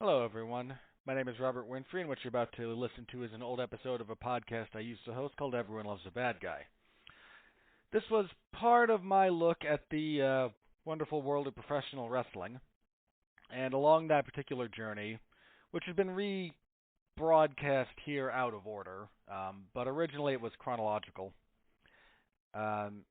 Hello, everyone. My name is Robert Winfree, and what you're about to listen to is an old episode of a podcast I used to host called Everyone Loves a Bad Guy. This was part of my look at the wonderful world of professional wrestling, and along that particular journey, which has been rebroadcast here out of order, but originally it was chronological. Um,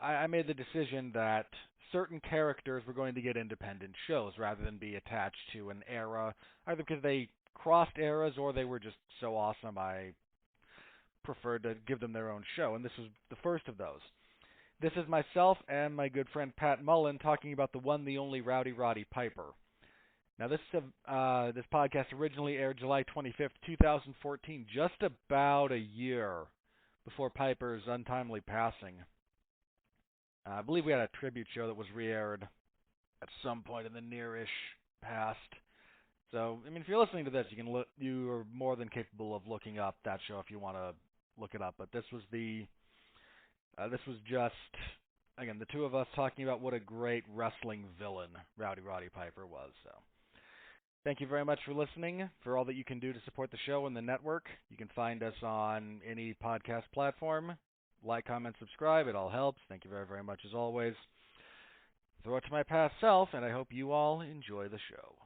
I made the decision that certain characters were going to get independent shows rather than be attached to an era, either because they crossed eras or they were just so awesome I preferred to give them their own show, and this was the first of those. This is myself and my good friend Pat Mullin talking about the one, the only Roddy Piper. Now, this podcast originally aired July 25th, 2014, just about a year before Piper's untimely passing. I believe we had a tribute show that was re-aired at some point in the near-ish past. So, I mean, if you're listening to this, you are more than capable of looking up that show if you want to look it up. But this was just, again, the two of us talking about what a great wrestling villain Roddy Piper was. So, thank you very much for listening, for all that you can do to support the show and the network. You can find us on any podcast platform. Like, comment, subscribe. It all helps. Thank you very, very much as always. Throw it to my past self, and I hope you all enjoy the show.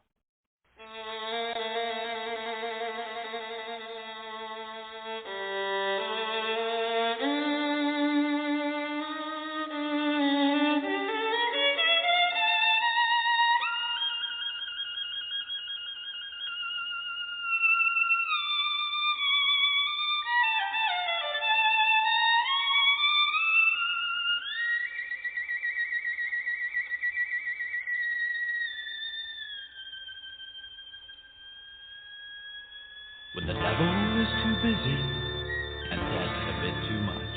When the devil is too busy and tests a bit too much,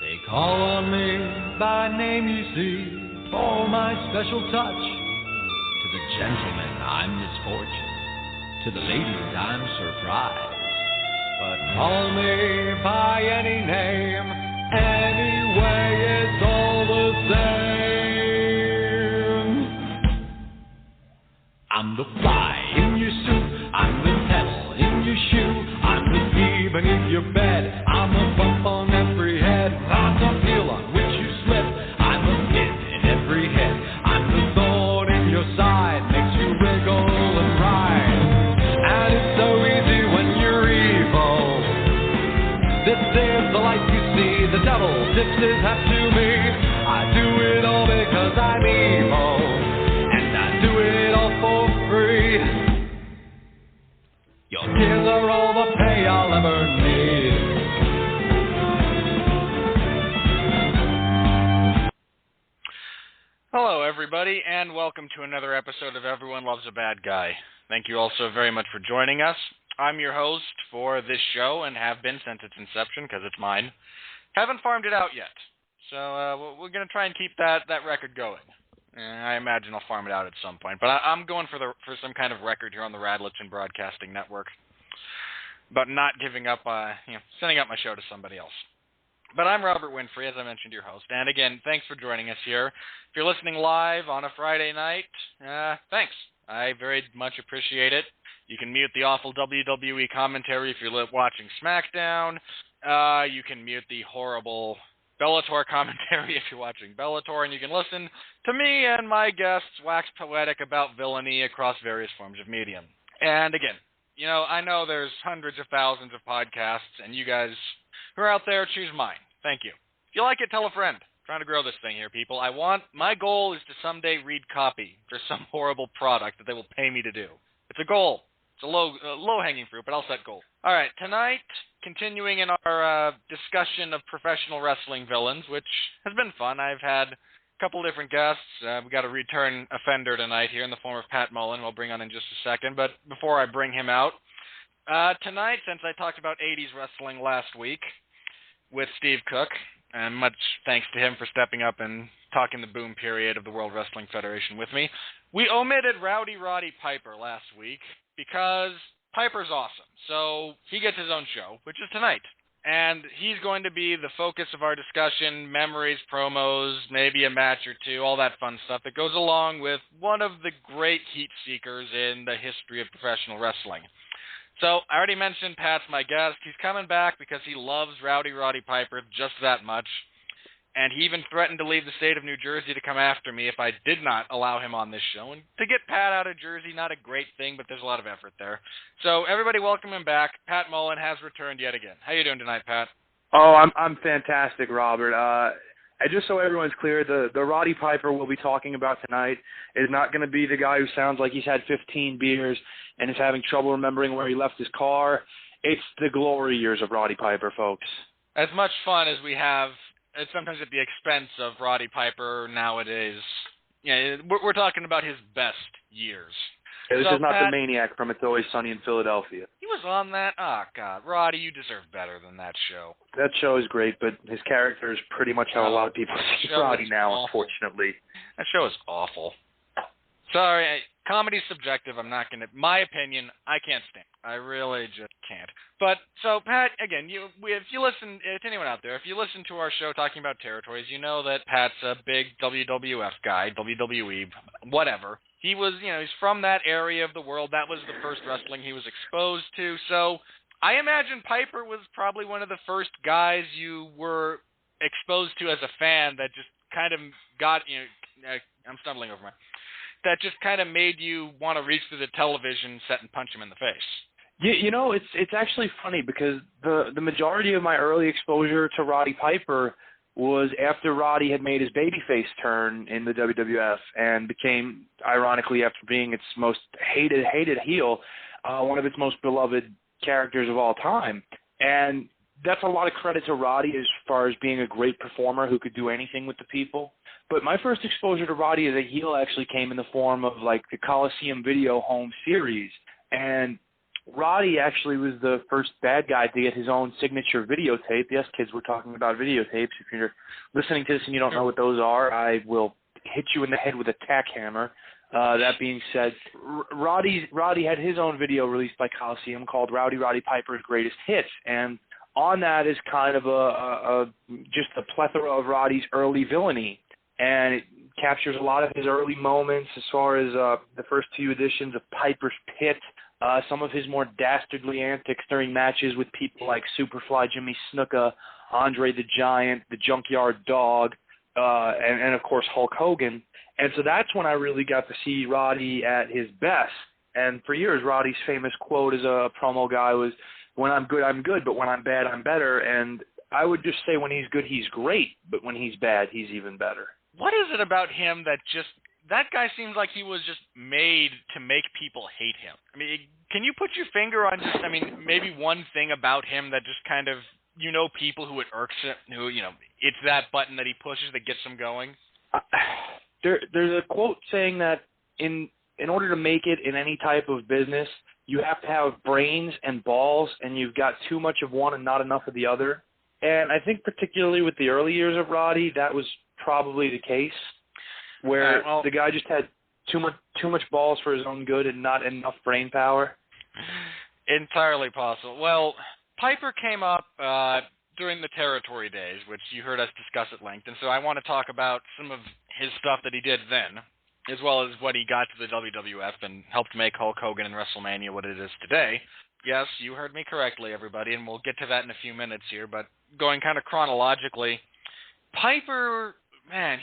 they call on me by name, you see, for my special touch. To the gentlemen, I'm misfortune. To the ladies, I'm surprise. But call me by any name, anyway, it's all the same. I'm the fly in your suit, I'm the pebble in your shoe, I'm the bee beneath your bed, I'm a bump on every head, I'm the heel on which you slip, I'm a pin in every hit, I'm the thorn in your side, makes you wriggle and ride, and it's so easy when you're evil. This is the life you see, the devil tips his hat to me, I do it all because I'm evil, and I do it all for free. Your tears are all the pay I'll ever need. Hello, everybody, and welcome to another episode of Everyone Loves a Bad Guy. Thank you all so very much for joining us. I'm your host for this show, and have been since its inception, because it's mine. Haven't farmed it out yet, so we're going to try and keep that record going. I imagine I'll farm it out at some point, but I'm going for some kind of record here on the Radlitz Broadcasting Network, but not giving up, sending up my show to somebody else. But I'm Robert Winfree, as I mentioned, your host, and again, thanks for joining us here. If you're listening live on a Friday night, thanks. I very much appreciate it. You can mute the awful WWE commentary if you're watching SmackDown. You can mute the horrible Bellator commentary if you're watching Bellator, and you can listen to me and my guests wax poetic about villainy across various forms of medium. And again, I know there's hundreds of thousands of podcasts, and you guys who are out there, choose mine. Thank you. If you like it, tell a friend. I'm trying to grow this thing here, people. My goal is to someday read copy for some horrible product that they will pay me to do. It's a goal. It's a low-hanging fruit, but I'll set goals. All right, tonight, continuing in our discussion of professional wrestling villains, which has been fun. I've had a couple different guests. We've got a return offender tonight here in the form of Pat Mullin, who I'll bring on in just a second. But before I bring him out, tonight, since I talked about 80s wrestling last week with Steve Cook, and much thanks to him for stepping up and talking the boom period of the World Wrestling Federation with me, we omitted Roddy Piper last week because Piper's awesome. So he gets his own show, which is tonight. And he's going to be the focus of our discussion, memories, promos, maybe a match or two, all that fun stuff that goes along with one of the great heat seekers in the history of professional wrestling. So, I already mentioned Pat's my guest. He's coming back because he loves Roddy Piper just that much. And he even threatened to leave the state of New Jersey to come after me if I did not allow him on this show. And to get Pat out of Jersey, not a great thing, but there's a lot of effort there. So everybody welcome him back. Pat Mullin has returned yet again. How you doing tonight, Pat? Oh, I'm fantastic, Robert. And just so everyone's clear, the Roddy Piper we'll be talking about tonight is not going to be the guy who sounds like he's had 15 beers and is having trouble remembering where he left his car. It's the glory years of Roddy Piper, folks. As much fun as we have, it's sometimes at the expense of Roddy Piper nowadays. Yeah, we're talking about his best years. Yeah, this so, is not Pat, the Maniac from It's Always Sunny in Philadelphia. He was on that? Oh, God. Roddy, you deserve better than that show. That show is great, but his character is pretty much how a lot of people see Roddy now, awful. Unfortunately. That show is awful. Sorry, comedy's subjective. I'm not going to... My opinion, I can't stand it. I really just can't. But, so, Pat, again, if you listen... To anyone out there, if you listen to our show talking about territories, you know that Pat's a big WWF guy, WWE, whatever. He was, he's from that area of the world. That was the first wrestling he was exposed to. So, I imagine Piper was probably one of the first guys you were exposed to as a fan that just kind of got, I'm stumbling over my... that just kind of made you want to reach through the television set and punch him in the face. It's actually funny because the majority of my early exposure to Roddy Piper was after Roddy had made his babyface turn in the WWF and became, ironically, after being its most hated heel, one of its most beloved characters of all time. And that's a lot of credit to Roddy as far as being a great performer who could do anything with the people. But my first exposure to Roddy as a heel actually came in the form of, like, the Coliseum Video Home Series. And Roddy actually was the first bad guy to get his own signature videotape. Yes, kids, we're talking about videotapes. If you're listening to this and you don't know what those are, I will hit you in the head with a tack hammer. That being said, Roddy had his own video released by Coliseum called Roddy Piper's Greatest Hits. And on that is kind of just a plethora of Roddy's early villainy. And it captures a lot of his early moments as far as the first few editions of Piper's Pit, some of his more dastardly antics during matches with people like Superfly Jimmy Snuka, Andre the Giant, the Junkyard Dog, and of course Hulk Hogan. And so that's when I really got to see Roddy at his best. And for years, Roddy's famous quote as a promo guy was, "When I'm good, I'm good, but when I'm bad, I'm better." And I would just say when he's good, he's great, but when he's bad, he's even better. What is it about him that guy seems like he was just made to make people hate him? I mean, can you put your finger on maybe one thing about him that just kind of, people who it irks him, who, it's that button that he pushes that gets him going? There's a quote saying that in order to make it in any type of business, you have to have brains and balls, and you've got too much of one and not enough of the other. And I think particularly with the early years of Roddy, that was probably the case, where the guy just had too much balls for his own good and not enough brain power. Entirely possible. Well, Piper came up during the territory days, which you heard us discuss at length, and so I want to talk about some of his stuff that he did then, as well as when he got to the WWF and helped make Hulk Hogan and WrestleMania what it is today. Yes, you heard me correctly, everybody, and we'll get to that in a few minutes here, but going kind of chronologically, Piper, man,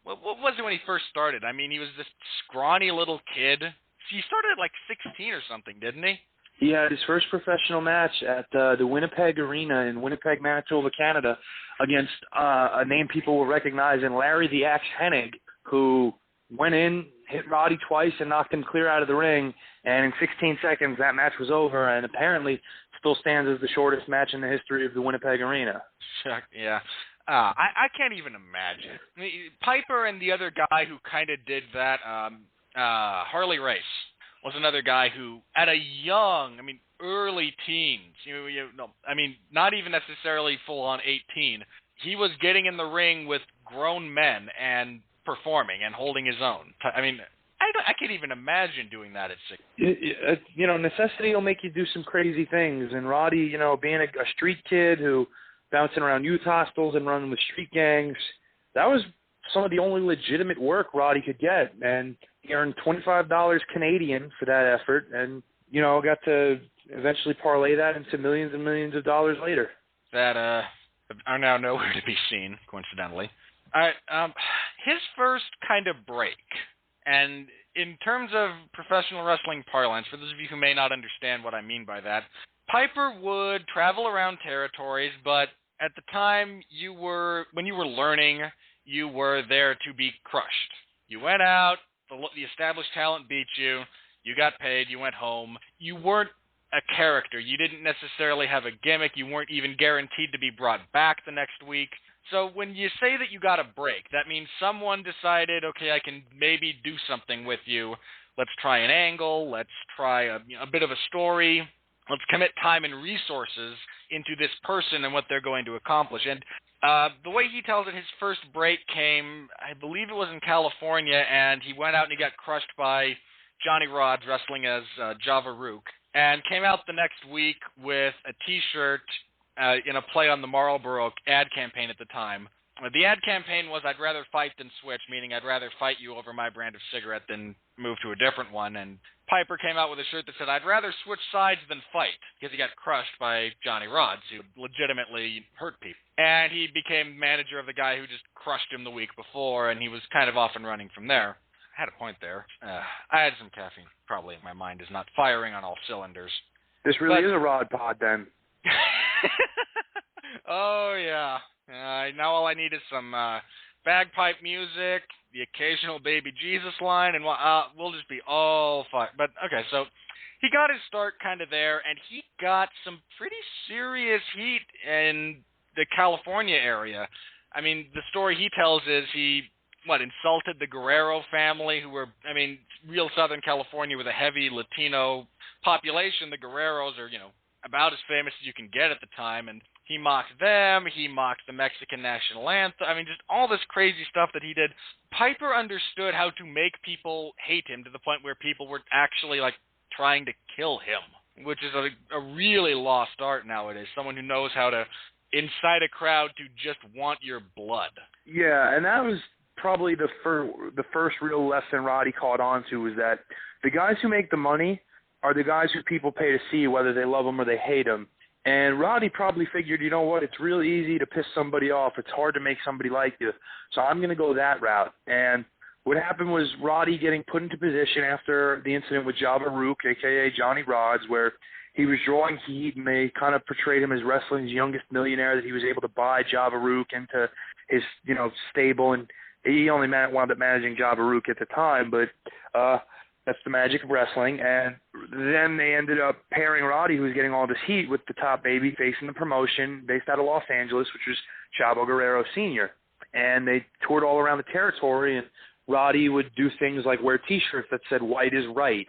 what was it when he first started? I mean, he was this scrawny little kid. He started at like 16 or something, didn't he? He had his first professional match at the Winnipeg Arena in Winnipeg, Manitoba, Canada, against a name people will recognize in Larry the Axe Hennig, who went in, hit Roddy twice, and knocked him clear out of the ring. And in 16 seconds, that match was over, and apparently still stands as the shortest match in the history of the Winnipeg Arena. Yeah. I can't even imagine. I mean, Piper and the other guy who kind of did that, Harley Race, was another guy who, at a young, early teens, not even necessarily full-on 18, he was getting in the ring with grown men and performing and holding his own. I can't even imagine doing that at 6. Necessity will make you do some crazy things. And Roddy, being a street kid who bouncing around youth hostels and running with street gangs, that was some of the only legitimate work Roddy could get. And he earned $25 Canadian for that effort, and got to eventually parlay that into millions and millions of dollars later. That are now nowhere to be seen, coincidentally. His first kind of break, and in terms of professional wrestling parlance, for those of you who may not understand what I mean by that, Piper would travel around territories, but at the time when you were learning, you were there to be crushed. You went out, the established talent beat you, you got paid, you went home. You weren't a character. You didn't necessarily have a gimmick. You weren't even guaranteed to be brought back the next week. So when you say that you got a break, that means someone decided, okay, I can maybe do something with you. Let's try an angle. Let's try a bit of a story. Let's commit time and resources into this person and what they're going to accomplish. And the way he tells it, his first break came, I believe it was in California, and he went out and he got crushed by Johnny Rodz wrestling as Java Rook, and came out the next week with a T-shirt in a play on the Marlboro ad campaign at the time. The ad campaign was, I'd rather fight than switch, meaning I'd rather fight you over my brand of cigarette than move to a different one. And Piper came out with a shirt that said, I'd rather switch sides than fight, because he got crushed by Johnny Rodz, who legitimately hurt people. And he became manager of the guy who just crushed him the week before, and he was kind of off and running from there. I had a point there. I had some caffeine. Probably my mind is not firing on all cylinders. This really is a Rod pod, then. Oh, yeah. Now all I need is some bagpipe music, the occasional Baby Jesus line, and we'll just be all fine. But, okay, so he got his start kind of there, and he got some pretty serious heat in the California area. I mean, the story he tells is he insulted the Guerrero family, who were, real Southern California with a heavy Latino population. The Guerreros are, about as famous as you can get at the time, and he mocked them, he mocked the Mexican national anthem, just all this crazy stuff that he did. Piper understood how to make people hate him to the point where people were actually, trying to kill him, which is a really lost art nowadays, someone who knows how to incite a crowd to just want your blood. Yeah, and that was probably the first real lesson Roddy caught on to, was that the guys who make the money are the guys who people pay to see, whether they love them or they hate them. And Roddy probably figured, it's really easy to piss somebody off. It's hard to make somebody like you. So I'm going to go that route. And what happened was Roddy getting put into position after the incident with Java Rook, a.k.a. Johnny Rodz, where he was drawing heat, and they kind of portrayed him as wrestling's youngest millionaire, that he was able to buy Java Rook into his, stable. And he only wound up managing Java Rook at the time, but that's the magic of wrestling. And then they ended up pairing Roddy, who was getting all this heat, with the top baby facing the promotion based out of Los Angeles, which was Chavo Guerrero Sr. And they toured all around the territory, and Roddy would do things like wear T-shirts that said "White is right."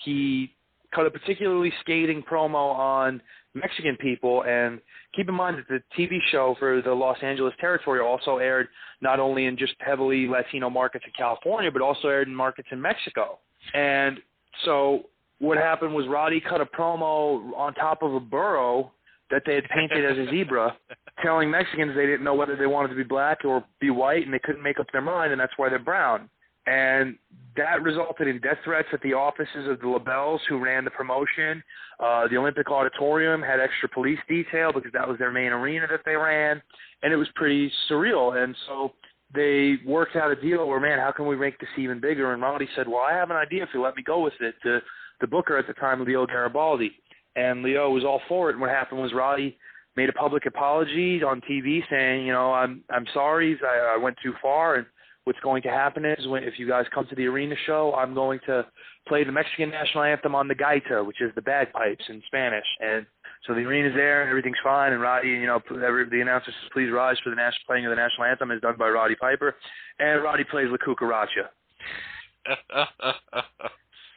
He cut a particularly scathing promo on Mexican people, and keep in mind that the TV show for the Los Angeles territory also aired not only in just heavily Latino markets in California, but also aired in markets in Mexico. And so what happened was Roddy cut a promo on top of a burro that they had painted as a zebra, telling Mexicans they didn't know whether they wanted to be black or be white, and they couldn't make up their mind, and that's why they're brown. And that resulted in death threats at the offices of the LaBelles, who ran the promotion. The Olympic Auditorium had extra police detail because that was their main arena that they ran, and it was pretty surreal. And so they worked out a deal where, man, how can we make this even bigger? And Roddy said, well, I have an idea if you let me go with it, to the booker at the time, Leo Garibaldi. And Leo was all for it. And what happened was Roddy made a public apology on TV saying, I'm sorry, I went too far, and what's going to happen is, if you guys come to the arena show, I'm going to play the Mexican national anthem on the gaita, which is the bagpipes in Spanish. And so the arena's there, and everything's fine. And Roddy, the announcer says, please rise for the playing of the national anthem, is done by Roddy Piper. And Roddy plays La Cucaracha.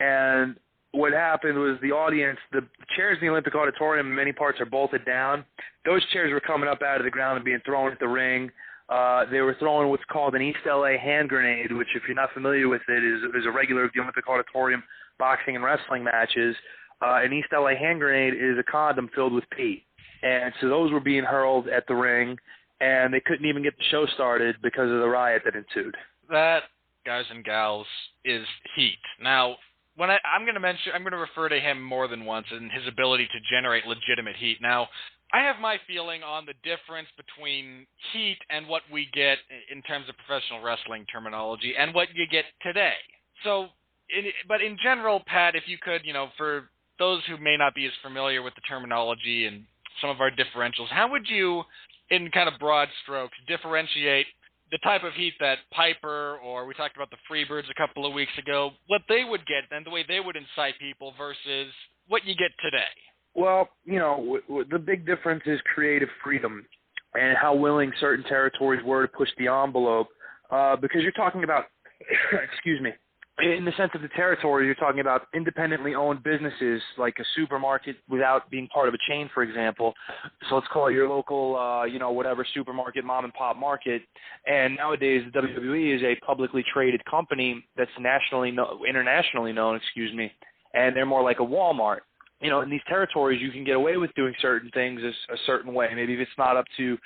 And what happened was the audience, the chairs in the Olympic Auditorium in many parts are bolted down. Those chairs were coming up out of the ground and being thrown at the ring. they were throwing what's called an East LA hand grenade, which, if you're not familiar with it, is a regular of the Olympic Auditorium boxing and wrestling matches. An East LA hand grenade is a condom filled with pee. And so those were being hurled at the ring, and they couldn't even get the show started because of the riot that ensued. That, guys and gals, is heat. Now, when I'm going to refer to him more than once and his ability to generate legitimate heat. Now, I have my feeling on the difference between heat and what we get in terms of professional wrestling terminology and what you get today. So, but in general, Pat, if you could, for those who may not be as familiar with the terminology and some of our differentials, how would you, in kind of broad strokes, differentiate the type of heat that Piper, or we talked about the Freebirds a couple of weeks ago, what they would get and the way they would incite people versus what you get today? Well, the big difference is creative freedom and how willing certain territories were to push the envelope, because you're talking about, excuse me, in the sense of the territory, you're talking about independently owned businesses like a supermarket without being part of a chain, for example. So let's call it your local, whatever supermarket, mom and pop market. And nowadays, the WWE is a publicly traded company that's internationally known, and they're more like a Walmart. In these territories, you can get away with doing certain things a certain way. Maybe if it's not up to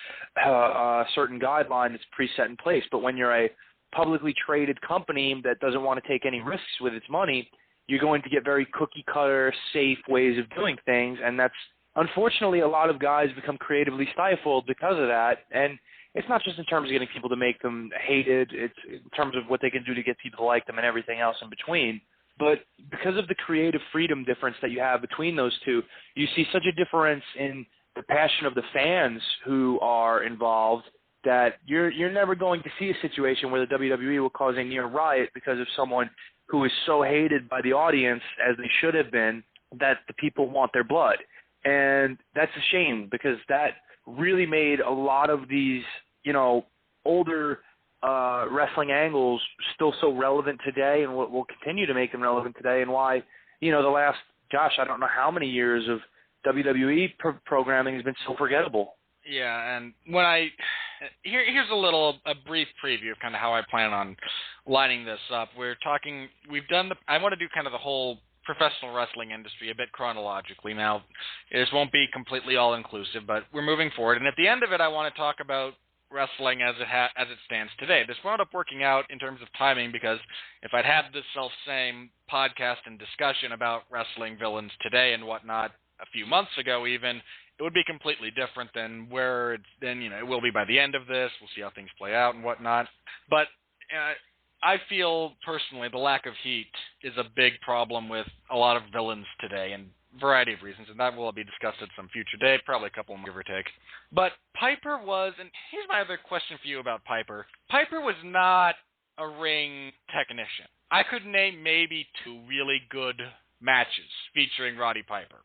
a certain guideline that's preset in place. But when you're a publicly traded company that doesn't want to take any risks with its money, you're going to get very cookie-cutter, safe ways of doing things, and that's, unfortunately, a lot of guys become creatively stifled because of that, and it's not just in terms of getting people to make them hated, it's in terms of what they can do to get people to like them and everything else in between. But because of the creative freedom difference that you have between those two, you see such a difference in the passion of the fans who are involved that you're never going to see a situation where the WWE will cause a near riot because of someone who is so hated by the audience, as they should have been, that the people want their blood. And that's a shame, because that really made a lot of these, older wrestling angles still so relevant today, and will continue to make them relevant today, and why, the last, I don't know how many years of WWE programming has been so forgettable. Yeah, and here's a brief preview of kind of how I plan on lining this up. I want to do kind of the whole professional wrestling industry a bit chronologically. Now, this won't be completely all-inclusive, but we're moving forward, and at the end of it, I want to talk about wrestling as it stands today. This wound up working out in terms of timing, because if I'd had this self-same podcast and discussion about wrestling villains today and whatnot a few months ago even, it would be completely different than where it will be by the end of this. We'll see how things play out and whatnot. But I feel personally the lack of heat is a big problem with a lot of villains today, and a variety of reasons, and that will be discussed at some future date, probably a couple more, give or take. But Piper was, and here's my other question for you about Piper. Piper was not a ring technician. I could name maybe 2 really good matches featuring Roddy Piper.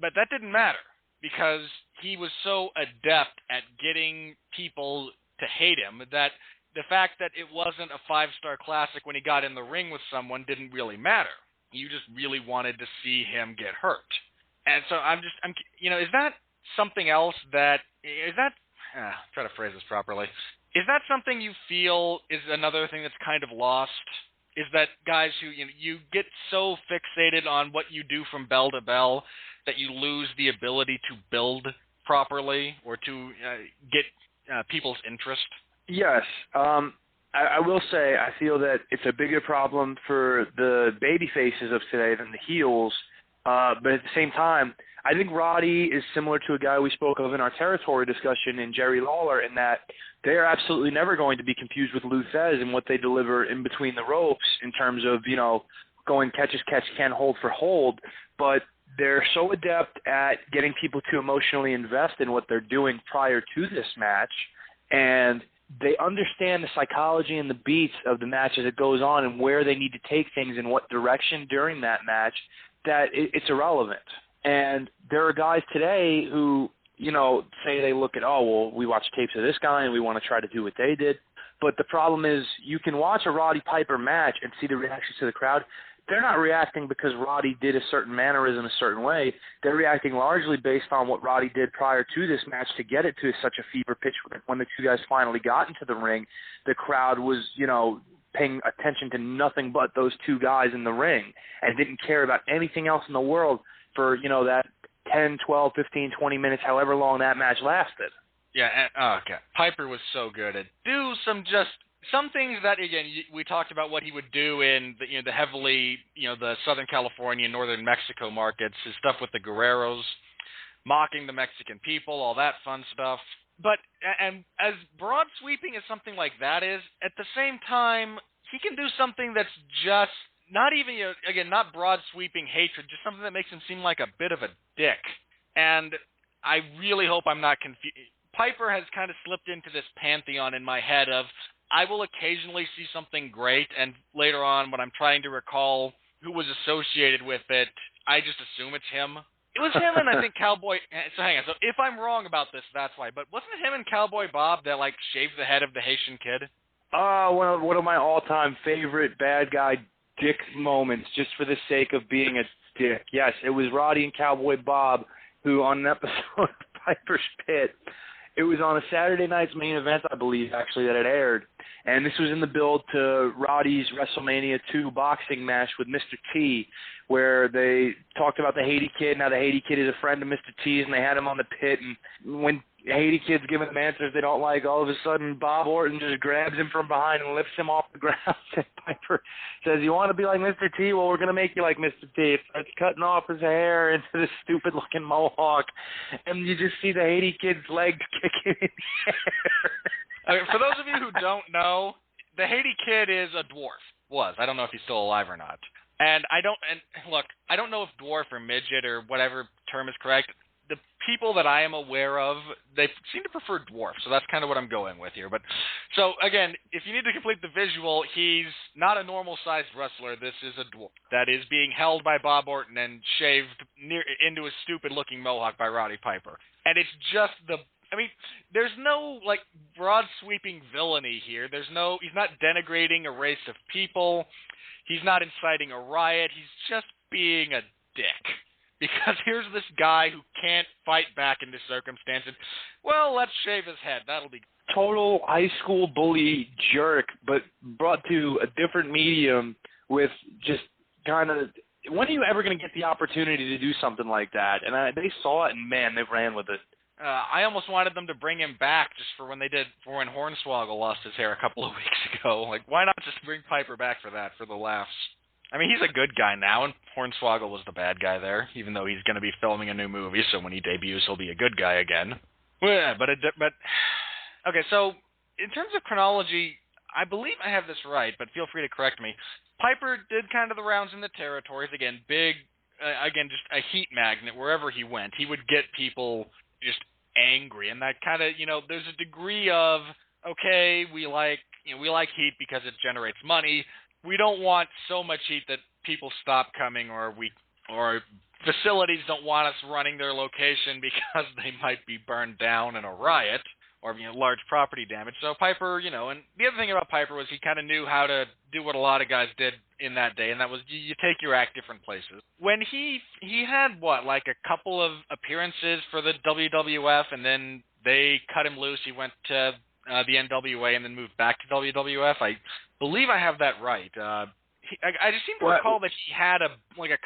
But that didn't matter, because he was so adept at getting people to hate him that the fact that it wasn't a 5-star classic when he got in the ring with someone didn't really matter. You just really wanted to see him get hurt. And so is that something else try to phrase this properly. Is that something you feel is another thing that's kind of lost? Is that guys who, you get so fixated on what you do from bell to bell that you lose the ability to build properly or to get people's interest? Yes. I will say I feel that it's a bigger problem for the baby faces of today than the heels. But at the same time, I think Roddy is similar to a guy we spoke of in our territory discussion in Jerry Lawler, in that they are absolutely never going to be confused with Lou Thesz and what they deliver in between the ropes in terms of, going catch as catch can, hold for hold. But they're so adept at getting people to emotionally invest in what they're doing prior to this match, and they understand the psychology and the beats of the match as it goes on and where they need to take things in what direction during that match, that it's irrelevant. And there are guys today who, say they look at, we watch tapes of this guy and we want to try to do what they did. But the problem is you can watch a Roddy Piper match and see the reactions to the crowd. They're not reacting because Roddy did a certain mannerism a certain way. They're reacting largely based on what Roddy did prior to this match to get it to such a fever pitch. When the two guys finally got into the ring, the crowd was, paying attention to nothing but those two guys in the ring and didn't care about anything else in the world for, that 10, 12, 15, 20 minutes, however long that match lasted. Yeah, okay. Piper was so good at some things that, again, we talked about what he would do in the heavily, the Southern California, Northern Mexico markets, his stuff with the Guerreros, mocking the Mexican people, all that fun stuff. But, and as broad sweeping as something like that is, at the same time, he can do something that's just not even, again, not broad sweeping hatred, just something that makes him seem like a bit of a dick. And I really hope I'm not confused. Piper has kind of slipped into this pantheon in my head of, I will occasionally see something great, and later on, when I'm trying to recall who was associated with it, I just assume it's him. It was him and I think Cowboy... So hang on. So if I'm wrong about this, that's why. But wasn't it him and Cowboy Bob that, shaved the head of the Haitian kid? One of my all-time favorite bad guy dick moments, just for the sake of being a dick. Yes, it was Roddy and Cowboy Bob who, on an episode of Piper's Pit, it was on a Saturday night's main event, I believe, actually, that it aired. And this was in the build to Roddy's WrestleMania 2 boxing match with Mr. T, where they talked about the Haiti Kid. Now the Haiti Kid is a friend of Mr. T's, and they had him on the pit. And when Haiti Kid's giving them answers they don't like, all of a sudden Bob Orton just grabs him from behind and lifts him off the ground. And Piper says, "You want to be like Mr. T? Well, we're going to make you like Mr. T." It starts cutting off his hair into this stupid-looking mohawk, and you just see the Haiti Kid's legs kicking in the air. For those of you who don't know, the Haiti Kid is a dwarf. Was. I don't know if he's still alive or not. And look, I don't know if dwarf or midget or whatever term is correct. The people that I am aware of, they seem to prefer dwarf, so that's kind of what I'm going with here. But so again, if you need to complete the visual, he's not a normal-sized wrestler. This is a dwarf that is being held by Bob Orton and shaved into a stupid-looking mohawk by Roddy Piper. And it's just there's no, broad sweeping villainy here. He's not denigrating a race of people. He's not inciting a riot. He's just being a dick. Because here's this guy who can't fight back in this circumstance. Well, let's shave his head. That'll be total high school bully jerk, but brought to a different medium with just kind of, when are you ever going to get the opportunity to do something like that? And they saw it, and man, they ran with it. I almost wanted them to bring him back just for when Hornswoggle lost his hair a couple of weeks ago. Why not just bring Piper back for that, for the laughs? I mean, he's a good guy now, and Hornswoggle was the bad guy there, even though he's going to be filming a new movie, so when he debuts, he'll be a good guy again. Well, but okay, so in terms of chronology, I believe I have this right, but feel free to correct me. Piper did kind of the rounds in the territories, again, just a heat magnet wherever he went. He would get people just angry, and that kind of, there's a degree of, okay, we like heat because it generates money. We don't want so much heat that people stop coming, or facilities don't want us running their location because they might be burned down in a riot or large property damage. So Piper, and the other thing about Piper was he kind of knew how to do what a lot of guys did in that day, and that was you take your act different places. When he had a couple of appearances for the WWF, and then they cut him loose. He went to the NWA and then moved back to WWF. I believe I have that right. I just seem to recall that he had a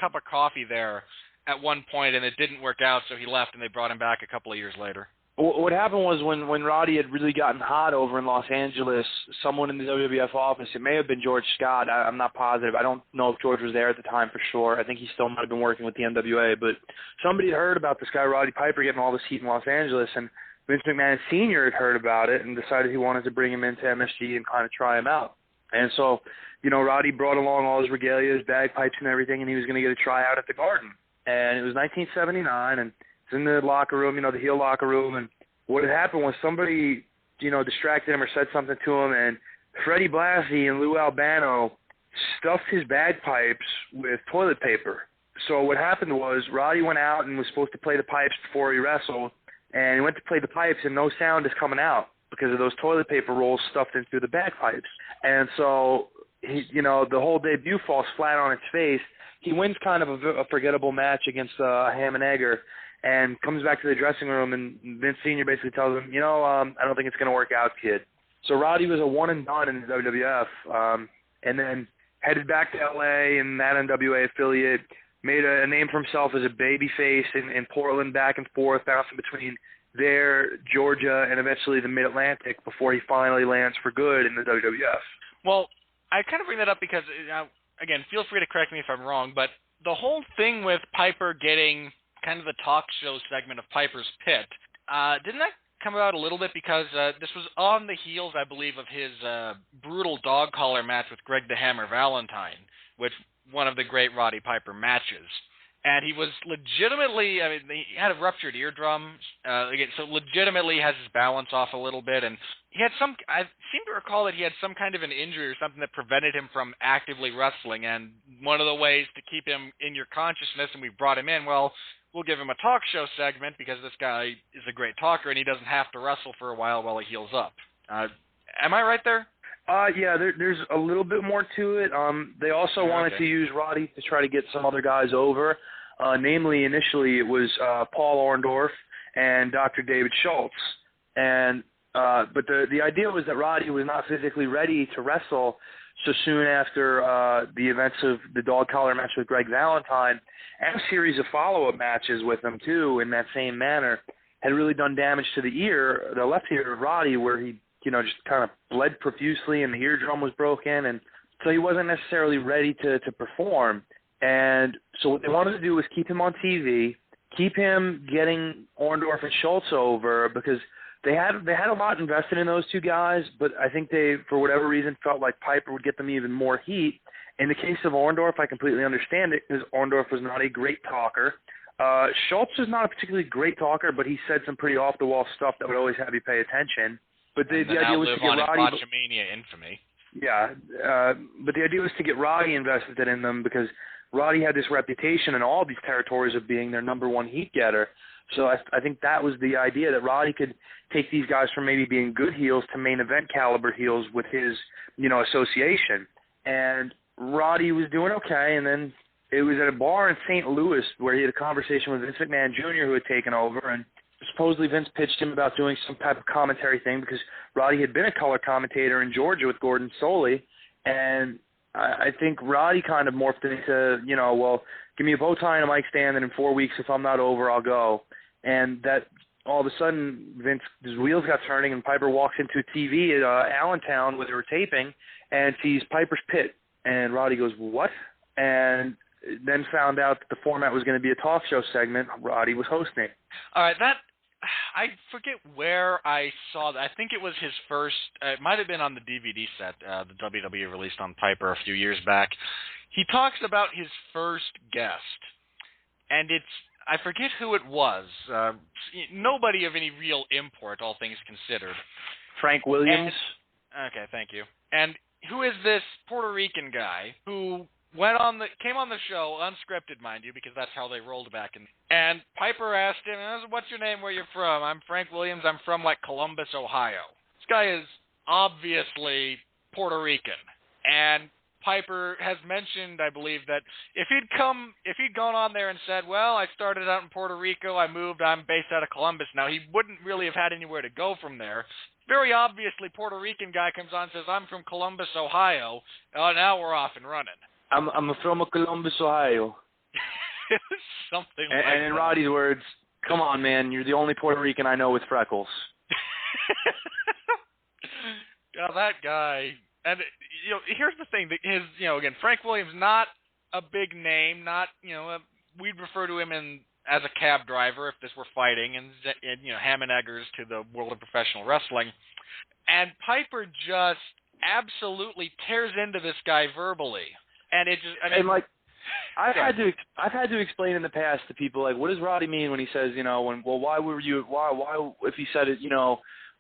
cup of coffee there at one point, and it didn't work out, so he left, and they brought him back a couple of years later. What happened was when Roddy had really gotten hot over in Los Angeles, someone in the WWF office, it may have been George Scott, I'm not positive. I don't know if George was there at the time for sure. I think he still might have been working with the NWA, but somebody had heard about this guy, Roddy Piper, getting all this heat in Los Angeles, and Vince McMahon Sr. had heard about it and decided he wanted to bring him into MSG and kind of try him out. And so, Roddy brought along all his regalia, his bagpipes and everything, and he was going to get a tryout at the Garden. And it was 1979, and it's in the locker room, the heel locker room, and what had happened was somebody, distracted him or said something to him, and Freddie Blassie and Lou Albano stuffed his bagpipes with toilet paper. So what happened was Roddy went out and was supposed to play the pipes before he wrestled, and he went to play the pipes, and no sound is coming out. because of those toilet paper rolls stuffed in through the bagpipes. And so, the whole debut falls flat on its face. He wins kind of a forgettable match against Ham and Egger and comes back to the dressing room, and Vince Sr. basically tells him, I don't think it's going to work out, kid. So Roddy was a one and done in the WWF, and then headed back to L.A. and that NWA affiliate, made a name for himself as a babyface in Portland, back and forth, bouncing between there, Georgia, and eventually the Mid-Atlantic before he finally lands for good in the WWF. Well, I kind of bring that up because, again, feel free to correct me if I'm wrong, but the whole thing with Piper getting kind of the talk show segment of Piper's Pit, didn't that come about a little bit because this was on the heels, I believe, of his brutal dog collar match with Greg the Hammer Valentine, which one of the great Roddy Piper matches. And he was legitimately, he had a ruptured eardrum, so legitimately has his balance off a little bit. And he had I seem to recall that he had some kind of an injury or something that prevented him from actively wrestling. And one of the ways to keep him in your consciousness, and we brought him in, we'll give him a talk show segment because this guy is a great talker and he doesn't have to wrestle for a while he heals up. Am I right there? Yeah, there's a little bit more to it. They also wanted to use Roddy to try to get some other guys over. Namely, initially, it was Paul Orndorff and Dr. David Schultz. But the idea was that Roddy was not physically ready to wrestle so soon after the events of the dog collar match with Greg Valentine, and a series of follow-up matches with him, too, in that same manner, had really done damage to the left ear of Roddy, where he just kind of bled profusely and the eardrum was broken, and so he wasn't necessarily ready to perform. And so what they wanted to do was keep him on TV, keep him getting Orndorff and Schultz over, because they had a lot invested in those two guys, but I think they, for whatever reason, felt like Piper would get them even more heat. In the case of Orndorff, I completely understand it, because Orndorff was not a great talker. Schultz was not a particularly great talker, but he said some pretty off-the-wall stuff that would always have you pay attention. But the idea was to get Roddy. Botchamania infamy. Yeah, but the idea was to get Roddy invested in them because Roddy had this reputation in all these territories of being their number one heat getter. So I think that was the idea, that Roddy could take these guys from maybe being good heels to main event caliber heels with his, association. And Roddy was doing okay, and then it was at a bar in St. Louis where he had a conversation with Vince McMahon Jr., who had taken over, and supposedly Vince pitched him about doing some type of commentary thing because Roddy had been a color commentator in Georgia with Gordon Soley, and I think Roddy kind of morphed into, give me a bow tie and a mic stand, and in 4 weeks, if I'm not over, I'll go. And that all of a sudden, his wheels got turning, and Piper walks into TV at Allentown where they were taping and sees Piper's Pit. And Roddy goes, what? And then found out that the format was going to be a talk show segment Roddy was hosting. All right, I forget where I saw that. I think it was his first, it might have been on the DVD set the WWE released on Piper a few years back. He talks about his first guest, and I forget who it was. Nobody of any real import, all things considered. Frank Williams. Okay, thank you. And who is this Puerto Rican guy who came on the show, unscripted, mind you, because that's how they rolled back in. And Piper asked him, what's your name, where you're from? I'm Frank Williams, I'm from, Columbus, Ohio. This guy is obviously Puerto Rican. And Piper has mentioned, I believe, that if he'd gone on there and said, well, I started out in Puerto Rico, I moved, I'm based out of Columbus now, he wouldn't really have had anywhere to go from there. Very obviously, Puerto Rican guy comes on and says, I'm from Columbus, Ohio. Now we're off and running. I'm from Columbus, Ohio. Something like that. And in Roddy's words, come on, man, you're the only Puerto Rican I know with freckles. Yeah, that guy. And, here's the thing. Again, Frank Williams, not a big name, not, we'd refer to him as a cab driver if this were fighting, and Ham and Eggers to the world of professional wrestling. And Piper just absolutely tears into this guy verbally. And it just, I've had to explain in the past to people, what does Roddy mean when he says, why were you, why if he said it,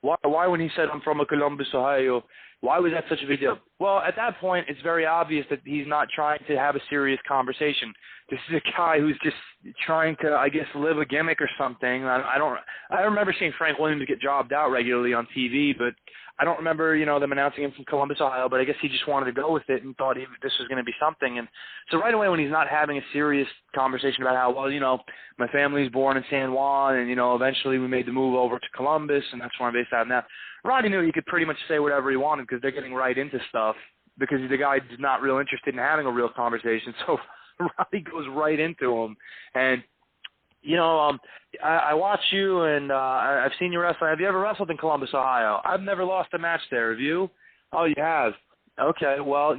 why when he said I'm from Columbus, Ohio, Why was that such a big deal? Well, at that point, it's very obvious that he's not trying to have a serious conversation. This is a guy who's just trying to, I guess, live a gimmick or something. I remember seeing Frank Williams get jobbed out regularly on TV, but I don't remember, them announcing him from Columbus, Ohio, but I guess he just wanted to go with it and thought this was going to be something. And so right away when he's not having a serious conversation about how, well, my family's born in San Juan and, eventually we made the move over to Columbus and that's where I'm based out of now. Roddy knew he could pretty much say whatever he wanted because they're getting right into stuff because the guy is not real interested in having a real conversation. So Roddy goes right into him. And, I watch you and I've seen you wrestle. Have you ever wrestled in Columbus, Ohio? I've never lost a match there. Have you? Oh, you have. Okay. Well,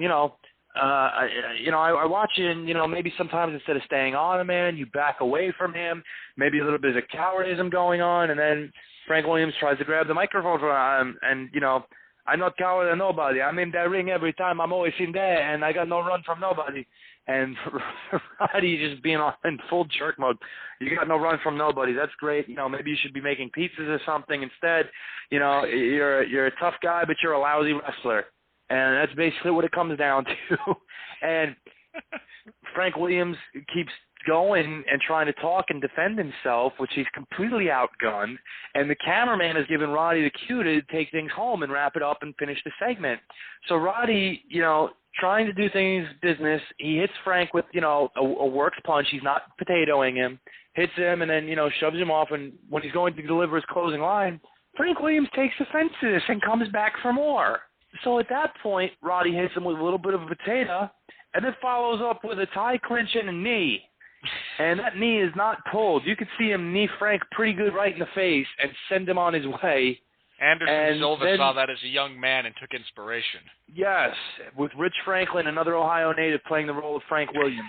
I watch you and, maybe sometimes instead of staying on a man, you back away from him. Maybe a little bit of cowardism going on. And then Frank Williams tries to grab the microphone from him. And, I'm not coward than nobody. I'm in that ring every time. I'm always in there, and I got no run from nobody. And Roddy just being in full jerk mode. You got no run from nobody. That's great. Maybe you should be making pizzas or something instead. You're a tough guy, but you're a lousy wrestler. And that's basically what it comes down to. And Frank Williams keeps going and trying to talk and defend himself, which he's completely outgunned. And the cameraman has given Roddy the cue to take things home and wrap it up and finish the segment. So Roddy, trying to do things business, he hits Frank with, a worked punch. He's not potatoing him, hits him, and then, shoves him off. And when he's going to deliver his closing line, Frank Williams takes offense to this and comes back for more. So at that point, Roddy hits him with a little bit of a potato and then follows up with a tie clinch and a knee. And that knee is not pulled. You could see him knee Frank pretty good right in the face and send him on his way. Anderson Silva saw that as a young man and took inspiration. Yes, with Rich Franklin, another Ohio native, playing the role of Frank Williams.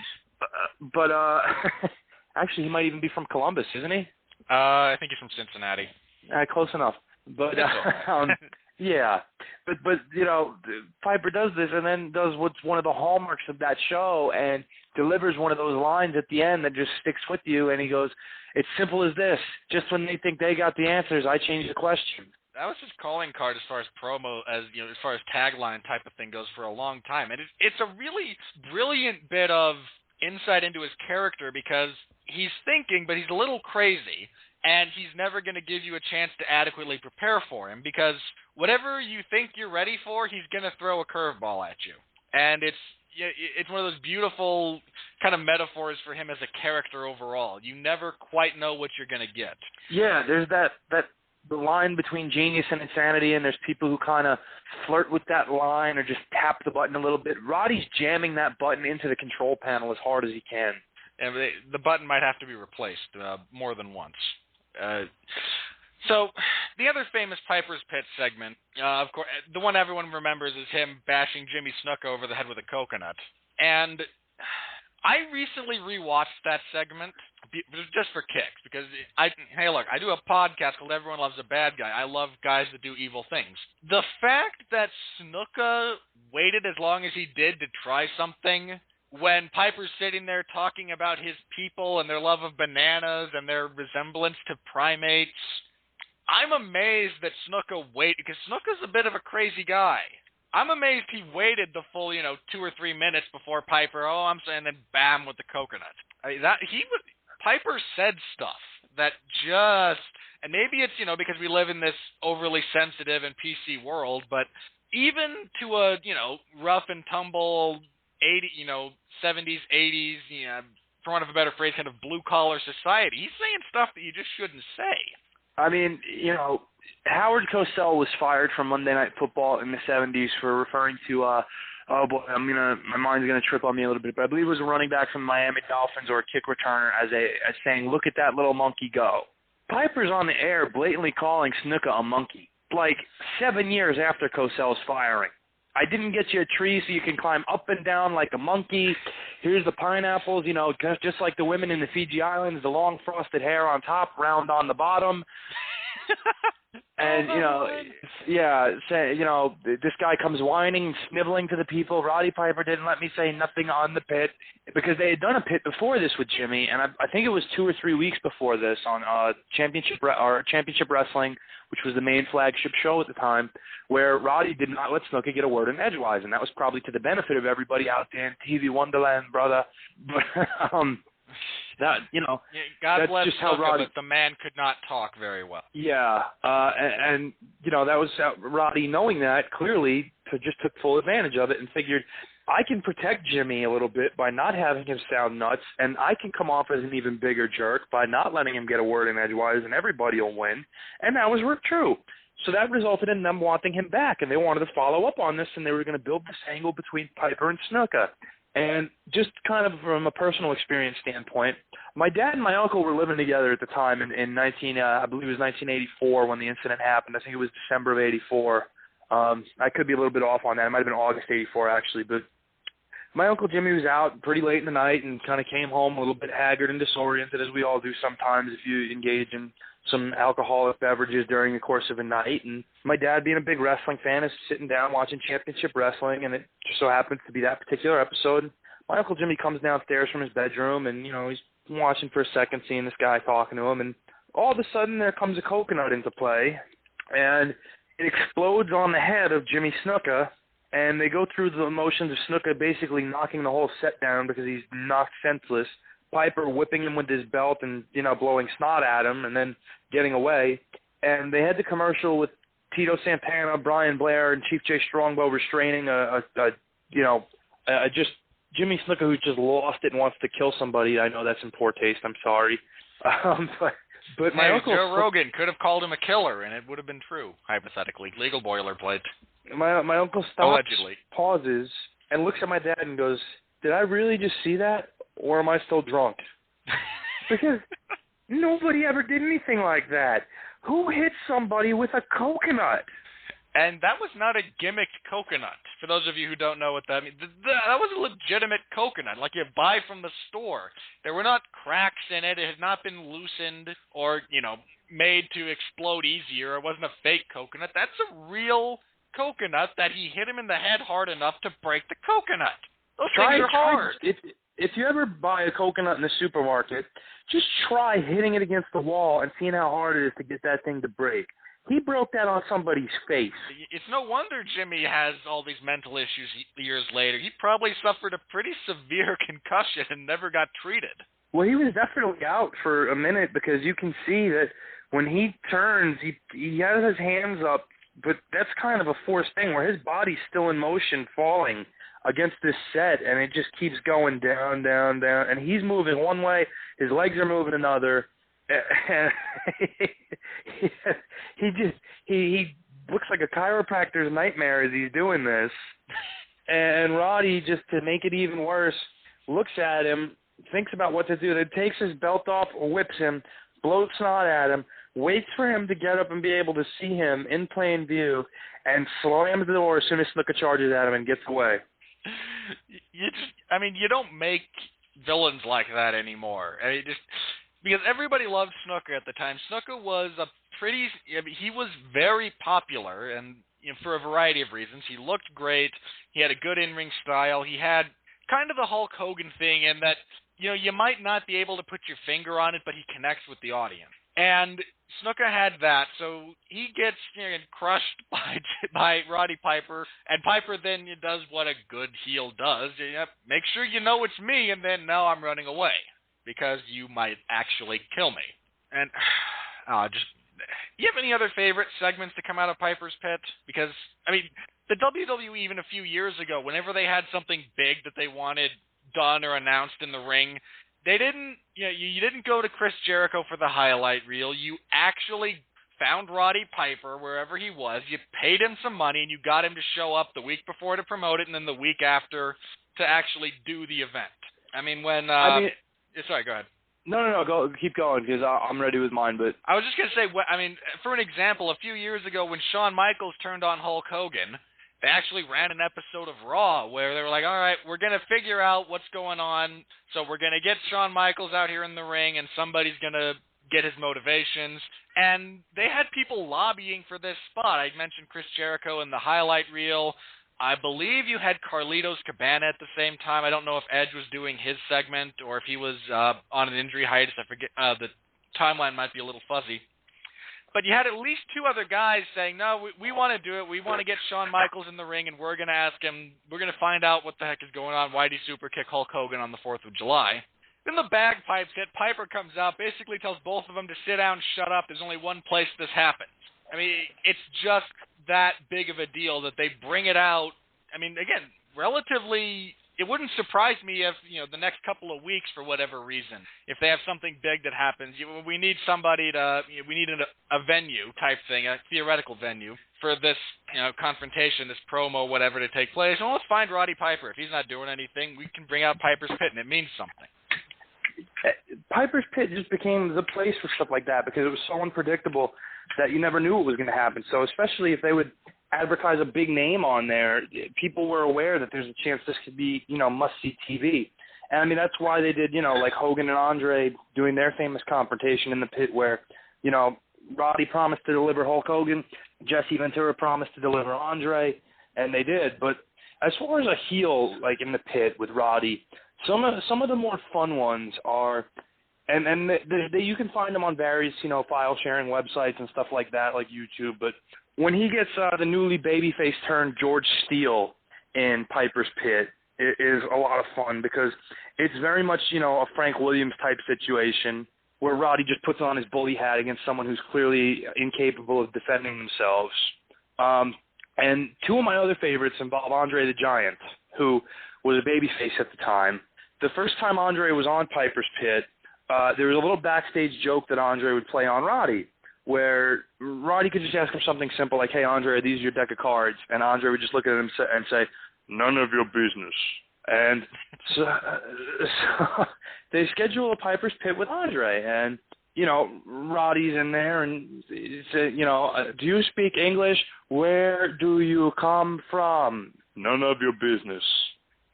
But actually, he might even be from Columbus, isn't he? I think he's from Cincinnati. Close enough. But yeah, but Piper does this and then does what's one of the hallmarks of that show and delivers one of those lines at the end that just sticks with you. And he goes, "It's simple as this. Just when they think they got the answers, I change the question." That was his calling card as far as promo, as far as tagline type of thing goes for a long time. And it's a really brilliant bit of insight into his character because he's thinking, but he's a little crazy. And he's never going to give you a chance to adequately prepare for him because whatever you think you're ready for, he's going to throw a curveball at you. And it's one of those beautiful kind of metaphors for him as a character overall. You never quite know what you're going to get. Yeah, there's the line between genius and insanity, and there's people who kind of flirt with that line or just tap the button a little bit. Roddy's jamming that button into the control panel as hard as he can. And the button might have to be replaced more than once. So the other famous Piper's Pit segment, of course, the one everyone remembers is him bashing Jimmy Snuka over the head with a coconut. And I recently rewatched that segment just for kicks because hey, look, I do a podcast called Everyone Loves a Bad Guy. I love guys that do evil things. The fact that Snuka waited as long as he did to try something when Piper's sitting there talking about his people and their love of bananas and their resemblance to primates, I'm amazed that Snuka waited, because Snuka's a bit of a crazy guy. I'm amazed he waited the full, 2 or 3 minutes before Piper, I'm saying, then bam, with the coconut. Piper said stuff that just, and maybe it's, because we live in this overly sensitive and PC world, but even to a, rough and tumble 70s, 80s, for want of a better phrase, kind of blue-collar society. He's saying stuff that you just shouldn't say. I mean, Howard Cosell was fired from Monday Night Football in the 70s for referring to, my mind's going to trip on me a little bit, but I believe it was a running back from the Miami Dolphins or a kick returner as saying, "Look at that little monkey go." Piper's on the air blatantly calling Snuka a monkey, like 7 years after Cosell's firing. "I didn't get you a tree so you can climb up and down like a monkey. Here's the pineapples, just like the women in the Fiji Islands, the long frosted hair on top, round on the bottom." And, this guy comes whining, sniveling to the people. Roddy Piper didn't let me say nothing on the pit because they had done a pit before this with Jimmy, and I think it was 2 or 3 weeks before this on Championship Wrestling, which was the main flagship show at the time, where Roddy did not let Snuka get a word in edgewise, and that was probably to the benefit of everybody out there in TV Wonderland, brother. But, God bless just how Snuka, Roddy, but the man could not talk very well. Yeah, and that was Roddy knowing that clearly just took full advantage of it and figured, I can protect Jimmy a little bit by not having him sound nuts, and I can come off as an even bigger jerk by not letting him get a word in edgewise, and everybody will win. And that was true. So that resulted in them wanting him back, and they wanted to follow up on this, and they were going to build this angle between Piper and Snuka. And just kind of from a personal experience standpoint, my dad and my uncle were living together at the time in I believe it was 1984 when the incident happened. I think it was December of 84. I could be a little bit off on that. It might have been August 84 actually, but my Uncle Jimmy was out pretty late in the night and kind of came home a little bit haggard and disoriented, as we all do sometimes if you engage in some alcoholic beverages during the course of a night. And my dad, being a big wrestling fan, is sitting down watching Championship Wrestling, and it just so happens to be that particular episode. My Uncle Jimmy comes downstairs from his bedroom, and, he's watching for a second, seeing this guy talking to him, and all of a sudden there comes a coconut into play, and it explodes on the head of Jimmy Snuka, and they go through the motions of Snuka basically knocking the whole set down because he's knocked senseless, Piper whipping him with his belt and, blowing snot at him and then getting away. And they had the commercial with Tito Santana, Brian Blair, and Chief Jay Strongbow restraining just Jimmy Snuka who just lost it and wants to kill somebody. I know that's in poor taste. I'm sorry. But my uncle Joe Rogan could have called him a killer, and it would have been true, hypothetically. Legal boilerplate. My uncle stops, allegedly, pauses, and looks at my dad and goes, "Did I really just see that, or am I still drunk?" Because nobody ever did anything like that. Who hit somebody with a coconut? And that was not a gimmicked coconut. For those of you who don't know what that means, that was a legitimate coconut, like you buy from the store. There were not cracks in it. It had not been loosened or, made to explode easier. It wasn't a fake coconut. That's a real coconut that he hit him in the head hard enough to break the coconut. Those things are hard. If you ever buy a coconut in the supermarket, just try hitting it against the wall and seeing how hard it is to get that thing to break. He broke that on somebody's face. It's no wonder Jimmy has all these mental issues years later. He probably suffered a pretty severe concussion and never got treated. Well, he was definitely out for a minute because you can see that when he turns, he has his hands up, but that's kind of a forced thing where his body's still in motion falling against this set, and it just keeps going down, down, down, and he's moving one way, his legs are moving another. He looks like a chiropractor's nightmare as he's doing this. And Roddy, just to make it even worse, looks at him, thinks about what to do. Then takes his belt off, whips him, blows snot at him, waits for him to get up and be able to see him in plain view, and slams the door as soon as Snuka charges at him and gets away. You don't make villains like that anymore. Because everybody loved Snuka at the time. Snuka was he was very popular, and for a variety of reasons. He looked great. He had a good in-ring style. He had kind of the Hulk Hogan thing in that, you might not be able to put your finger on it, but he connects with the audience. And Snuka had that, so he gets crushed by Roddy Piper, and Piper then does what a good heel does. Make sure you know it's me, and then now I'm running away, because you might actually kill me. And do you have any other favorite segments to come out of Piper's Pit? Because, the WWE even a few years ago, whenever they had something big that they wanted done or announced in the ring, they didn't, you didn't go to Chris Jericho for the highlight reel. You actually found Roddy Piper wherever he was. You paid him some money, and you got him to show up the week before to promote it, and then the week after to actually do the event. Sorry, go ahead. No, keep going, because I'm ready with mine. But I was just going to say, for an example, a few years ago when Shawn Michaels turned on Hulk Hogan, they actually ran an episode of Raw where they were like, all right, we're going to figure out what's going on, so we're going to get Shawn Michaels out here in the ring, and somebody's going to get his motivations. And they had people lobbying for this spot. I mentioned Chris Jericho in the highlight reel. I believe you had Carlitos Cabana at the same time. I don't know if Edge was doing his segment or if he was on an injury hiatus. I forget. The timeline might be a little fuzzy. But you had at least two other guys saying, no, we want to do it. We want to get Shawn Michaels in the ring, and we're going to ask him. We're going to find out what the heck is going on. Why did he super kick Hulk Hogan on the 4th of July? Then the bagpipes hit. Piper comes out, basically tells both of them to sit down, shut up. There's only one place this happens. I mean, it's just that big of a deal that they bring it out. I mean, again, relatively, it wouldn't surprise me if, the next couple of weeks, for whatever reason, if they have something big that happens, we need somebody to, we need a venue type thing, a theoretical venue for this, confrontation, this promo, whatever, to take place. Well, let's find Roddy Piper. If he's not doing anything, we can bring out Piper's Pit, and it means something. Piper's Pit just became the place for stuff like that because it was so unpredictable that you never knew what was going to happen. So especially if they would advertise a big name on there, people were aware that there's a chance this could be, must-see TV. And, I mean, that's why they did, like Hogan and Andre doing their famous confrontation in the pit where, Roddy promised to deliver Hulk Hogan, Jesse Ventura promised to deliver Andre, and they did. But as far as a heel, like in the pit with Roddy, some of the more fun ones are, and you can find them on various, file sharing websites and stuff like that, like YouTube. But when he gets the newly babyface turned George Steele in Piper's Pit, it is a lot of fun because it's very much, a Frank Williams type situation where Roddy just puts on his bully hat against someone who's clearly incapable of defending themselves. And two of my other favorites involve Andre the Giant, who was a babyface at the time. The first time Andre was on Piper's Pit, there was a little backstage joke that Andre would play on Roddy, where Roddy could just ask him something simple like, hey, Andre, are these your deck of cards? And Andre would just look at him and say, none of your business. And so they schedule a Piper's Pit with Andre, and, Roddy's in there and said, do you speak English? Where do you come from? None of your business.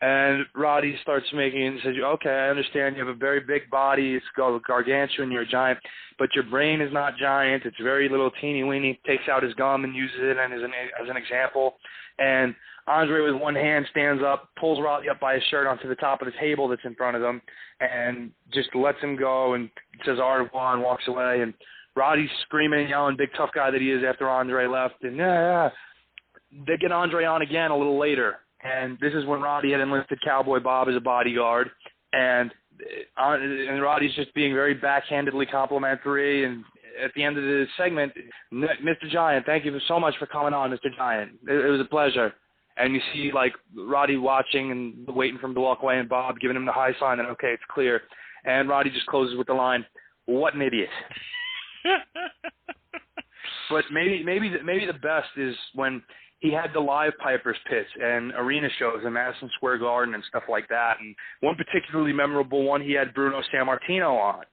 And Roddy starts making and says, okay, I understand you have a very big body. It's gargantuan. You're a giant. But your brain is not giant. It's very little teeny-weeny. Takes out his gum and uses it as an example. And Andre, with one hand, stands up, pulls Roddy up by his shirt onto the top of the table that's in front of them, and just lets him go and says au revoir and walks away. And Roddy's screaming, yelling, big tough guy that he is after Andre left. And they get Andre on again a little later. And this is when Roddy had enlisted Cowboy Bob as a bodyguard. And Roddy's just being very backhandedly complimentary. And at the end of the segment, Mr. Giant, thank you so much for coming on, Mr. Giant. It was a pleasure. And you see, like, Roddy watching and waiting for him to walk away, and Bob giving him the high sign that, okay, it's clear. And Roddy just closes with the line, what an idiot. But maybe the best is when he had the live Piper's Pits and arena shows in Madison Square Garden and stuff like that. And one particularly memorable one, he had Bruno Sammartino on.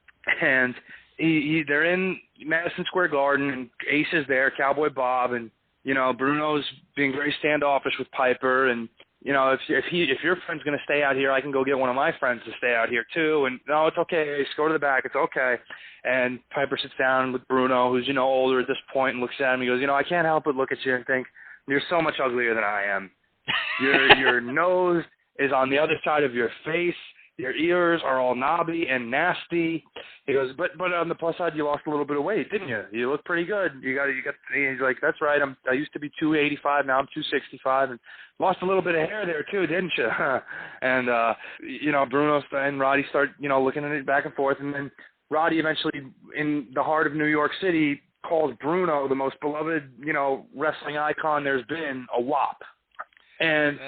And they're in Madison Square Garden, and Ace is there, Cowboy Bob, and Bruno's being very standoffish with Piper, and if your friend's going to stay out here, I can go get one of my friends to stay out here too. And no, it's okay. Ace, go to the back. It's okay. And Piper sits down with Bruno, who's older at this point, and looks at him. He goes, I can't help but look at you and think you're so much uglier than I am. Your nose is on the other side of your face. Your ears are all knobby and nasty. He goes, but on the plus side, you lost a little bit of weight, didn't you? You look pretty good. You got. He's like, that's right. I used to be 285, now I'm 265, and lost a little bit of hair there too, didn't you? And Bruno and Roddy start looking at it back and forth, and then Roddy eventually, in the heart of New York City, calls Bruno the most beloved wrestling icon there's been, a wop. And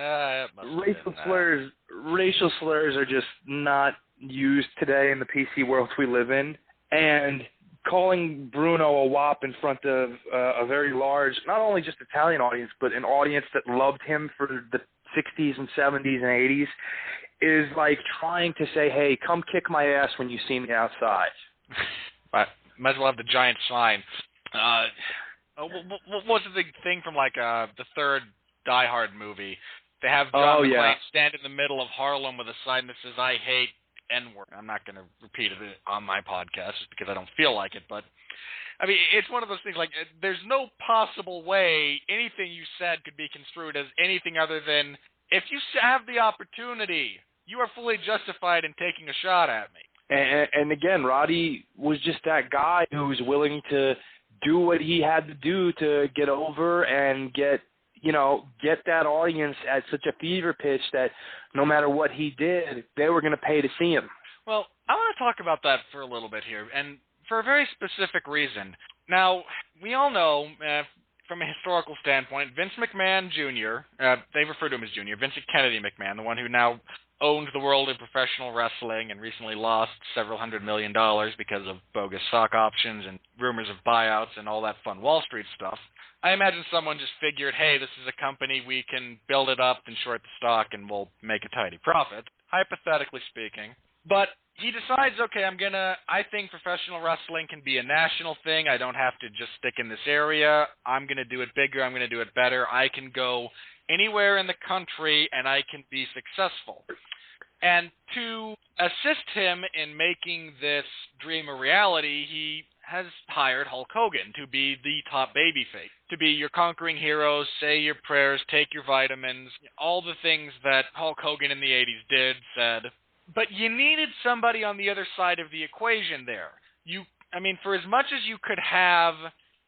racial slurs are just not used today in the PC world we live in. And calling Bruno a wop in front of a very large, not only just Italian audience, but an audience that loved him for the 60s and 70s and 80s, is like trying to say, hey, come kick my ass when you see me outside. Might as well have the giant sign. What was the thing from the third Die Hard movie? They have John McClane stand in the middle of Harlem with a sign that says, I hate N-word. I'm not going to repeat it on my podcast just because I don't feel like it, but I mean, it's one of those things, like, there's no possible way anything you said could be construed as anything other than, if you have the opportunity, you are fully justified in taking a shot at me. And again, Roddy was just that guy who was willing to do what he had to do to get over and get that audience at such a fever pitch that no matter what he did, they were going to pay to see him. Well, I want to talk about that for a little bit here, and for a very specific reason. Now, we all know, from a historical standpoint, Vince McMahon Jr., they refer to him as Jr., Vincent Kennedy McMahon, the one who now owns the world of professional wrestling and recently lost several $100 million because of bogus stock options and rumors of buyouts and all that fun Wall Street stuff. I imagine someone just figured, hey, this is a company, we can build it up and short the stock and we'll make a tidy profit, hypothetically speaking. But he decides, okay, I think professional wrestling can be a national thing. I don't have to just stick in this area. I'm going to do it bigger. I'm going to do it better. I can go anywhere in the country and I can be successful. And to assist him in making this dream a reality, he has hired Hulk Hogan to be the top babyface, to be your conquering hero, say your prayers, take your vitamins, all the things that Hulk Hogan in the 80s did, said. But you needed somebody on the other side of the equation there. For as much as you could have,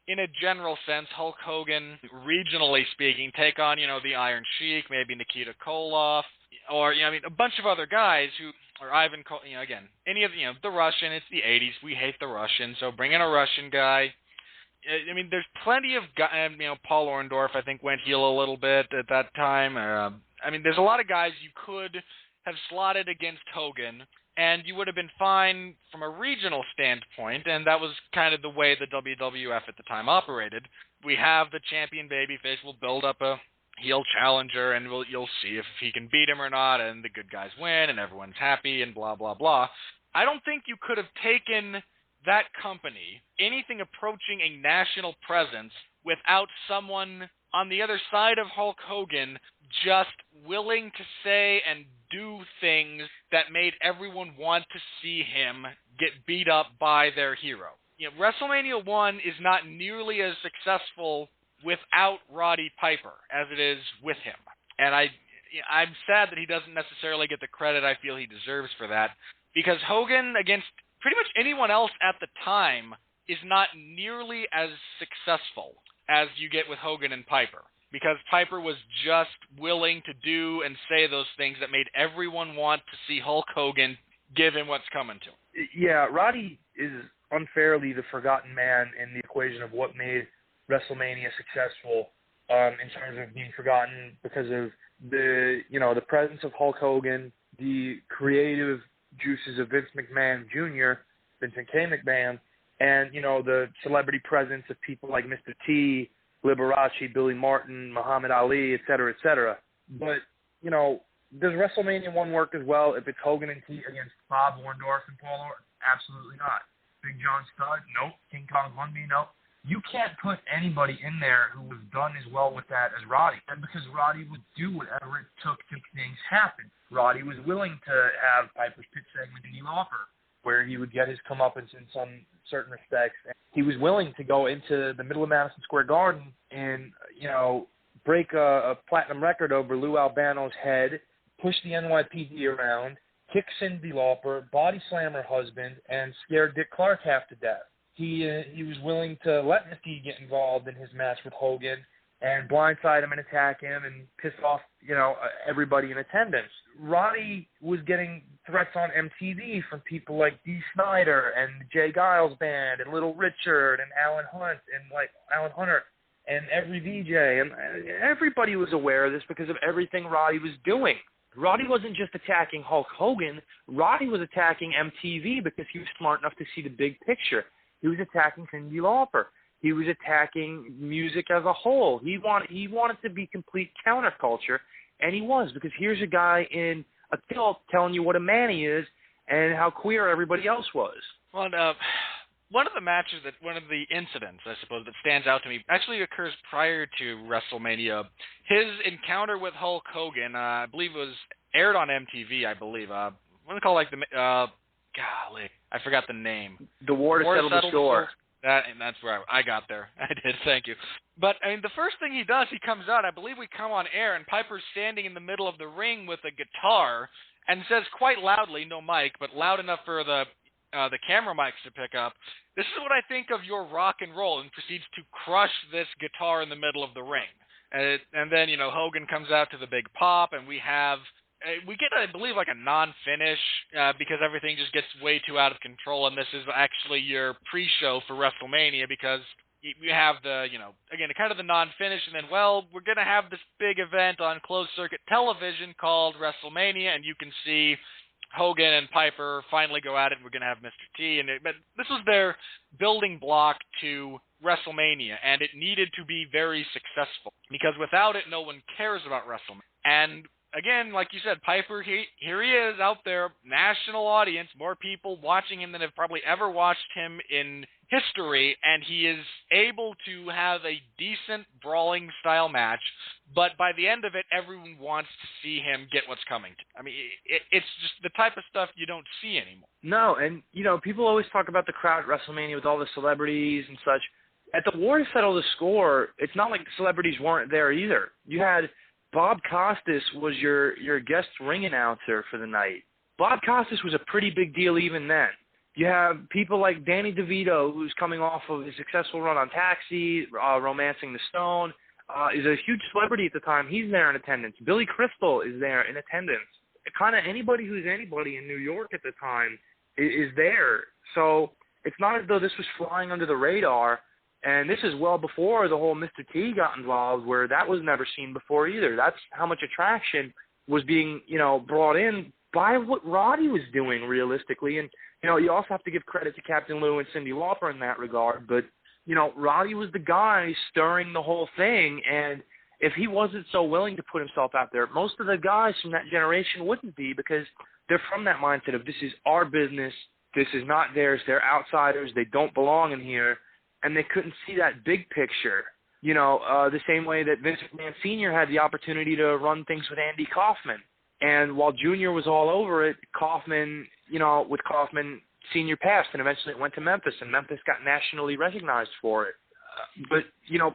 in a general sense, Hulk Hogan, regionally speaking, take on, the Iron Sheik, maybe Nikita Koloff, or, a bunch of other guys who, or Ivan, again, any of, the Russian, it's the 80s, we hate the Russian, so bring in a Russian guy. There's plenty of guys, Paul Orndorff, I think, went heel a little bit at that time. There's a lot of guys you could have slotted against Hogan, and you would have been fine from a regional standpoint, and that was kind of the way the WWF at the time operated. We have the champion babyface, we'll build up a heel challenger, and you'll see if he can beat him or not, and the good guys win, and everyone's happy, and blah, blah, blah. I don't think you could have taken that company, anything approaching a national presence, without someone on the other side of Hulk Hogan just willing to say and do things that made everyone want to see him get beat up by their hero. WrestleMania 1 is not nearly as successful without Roddy Piper as it is with him. And I'm sad that he doesn't necessarily get the credit I feel he deserves for that, because Hogan, against pretty much anyone else at the time, is not nearly as successful as you get with Hogan and Piper, because Piper was just willing to do and say those things that made everyone want to see Hulk Hogan give him what's coming to him. Yeah, Roddy is unfairly the forgotten man in the equation of what made WrestleMania successful, in terms of being forgotten because of the presence of Hulk Hogan, the creative juices of Vince McMahon Jr., Vincent K. McMahon, and, the celebrity presence of people like Mr. T, Liberace, Billy Martin, Muhammad Ali, et cetera, et cetera. But, does WrestleMania 1 work as well if it's Hogan and T against Bob Orndorff and Paul Orton? Absolutely not. Big John Studd? Nope. King Kong Bundy? Nope. You can't put anybody in there who was done as well with that as Roddy. And because Roddy would do whatever it took to make things happen. Roddy was willing to have Piper's Pit segment in the offer, where he would get his comeuppance in some certain respects. And he was willing to go into the middle of Madison Square Garden and, break a platinum record over Lou Albano's head, push the NYPD around, kick Cyndi Lauper, body slam her husband, and scare Dick Clark half to death. He was willing to let Misty get involved in his match with Hogan and blindside him and attack him and piss off, everybody in attendance. Roddy was getting threats on MTV from people like Dee Snider and the Jay Giles Band and Little Richard and Alan Hunter and every VJ. And everybody was aware of this because of everything Roddy was doing. Roddy wasn't just attacking Hulk Hogan. Roddy was attacking MTV because he was smart enough to see the big picture. He was attacking Cyndi Lauper. He was attacking music as a whole. He wanted to be complete counterculture, and he was, because here's a guy in a kilt telling you what a man he is and how queer everybody else was. Well, one of the incidents, I suppose, that stands out to me actually occurs prior to WrestleMania. His encounter with Hulk Hogan, I believe it was aired on MTV, what do they call like the golly, I forgot the name. The war to settle the score. That's where I got there. I did, thank you. But, I mean, the first thing he does, he comes out, I believe we come on air, and Piper's standing in the middle of the ring with a guitar and says quite loudly, no mic, but loud enough for the camera mics to pick up, "This is what I think of your rock and roll," and proceeds to crush this guitar in the middle of the ring. And then, Hogan comes out to the big pop, and we get, I believe, like a non-finish because everything just gets way too out of control, and this is actually your pre-show for WrestleMania because you have the, again, kind of the non-finish, and then, well, we're going to have this big event on closed-circuit television called WrestleMania, and you can see Hogan and Piper finally go at it, and we're going to have Mr. T. But this was their building block to WrestleMania, and it needed to be very successful because without it, no one cares about WrestleMania. And again, like you said, Piper, here he is out there, national audience, more people watching him than have probably ever watched him in history, and he is able to have a decent brawling style match, but by the end of it, everyone wants to see him get what's coming. I mean, it's just the type of stuff you don't see anymore. No, and, people always talk about the crowd at WrestleMania with all the celebrities and such. At the War to Settle the Score, it's not like the celebrities weren't there either. You had Bob Costas was your guest ring announcer for the night. Bob Costas was a pretty big deal even then. You have people like Danny DeVito, who's coming off of a successful run on Taxi, Romancing the Stone, is a huge celebrity at the time. He's there in attendance. Billy Crystal is there in attendance. Kind of anybody who's anybody in New York at the time is there. So it's not as though this was flying under the radar. And this is well before the whole Mr. T got involved, where that was never seen before either. That's how much attraction was being, brought in by what Roddy was doing realistically. And, you also have to give credit to Captain Lou and Cyndi Lauper in that regard. But, Roddy was the guy stirring the whole thing. And if he wasn't so willing to put himself out there, most of the guys from that generation wouldn't be, because they're from that mindset of this is our business. This is not theirs. They're outsiders. They don't belong in here. And they couldn't see that big picture, the same way that Vince McMahon Sr. had the opportunity to run things with Andy Kaufman. And while Jr. was all over it, Kaufman, with Kaufman, Sr. passed, and eventually it went to Memphis, and Memphis got nationally recognized for it. But,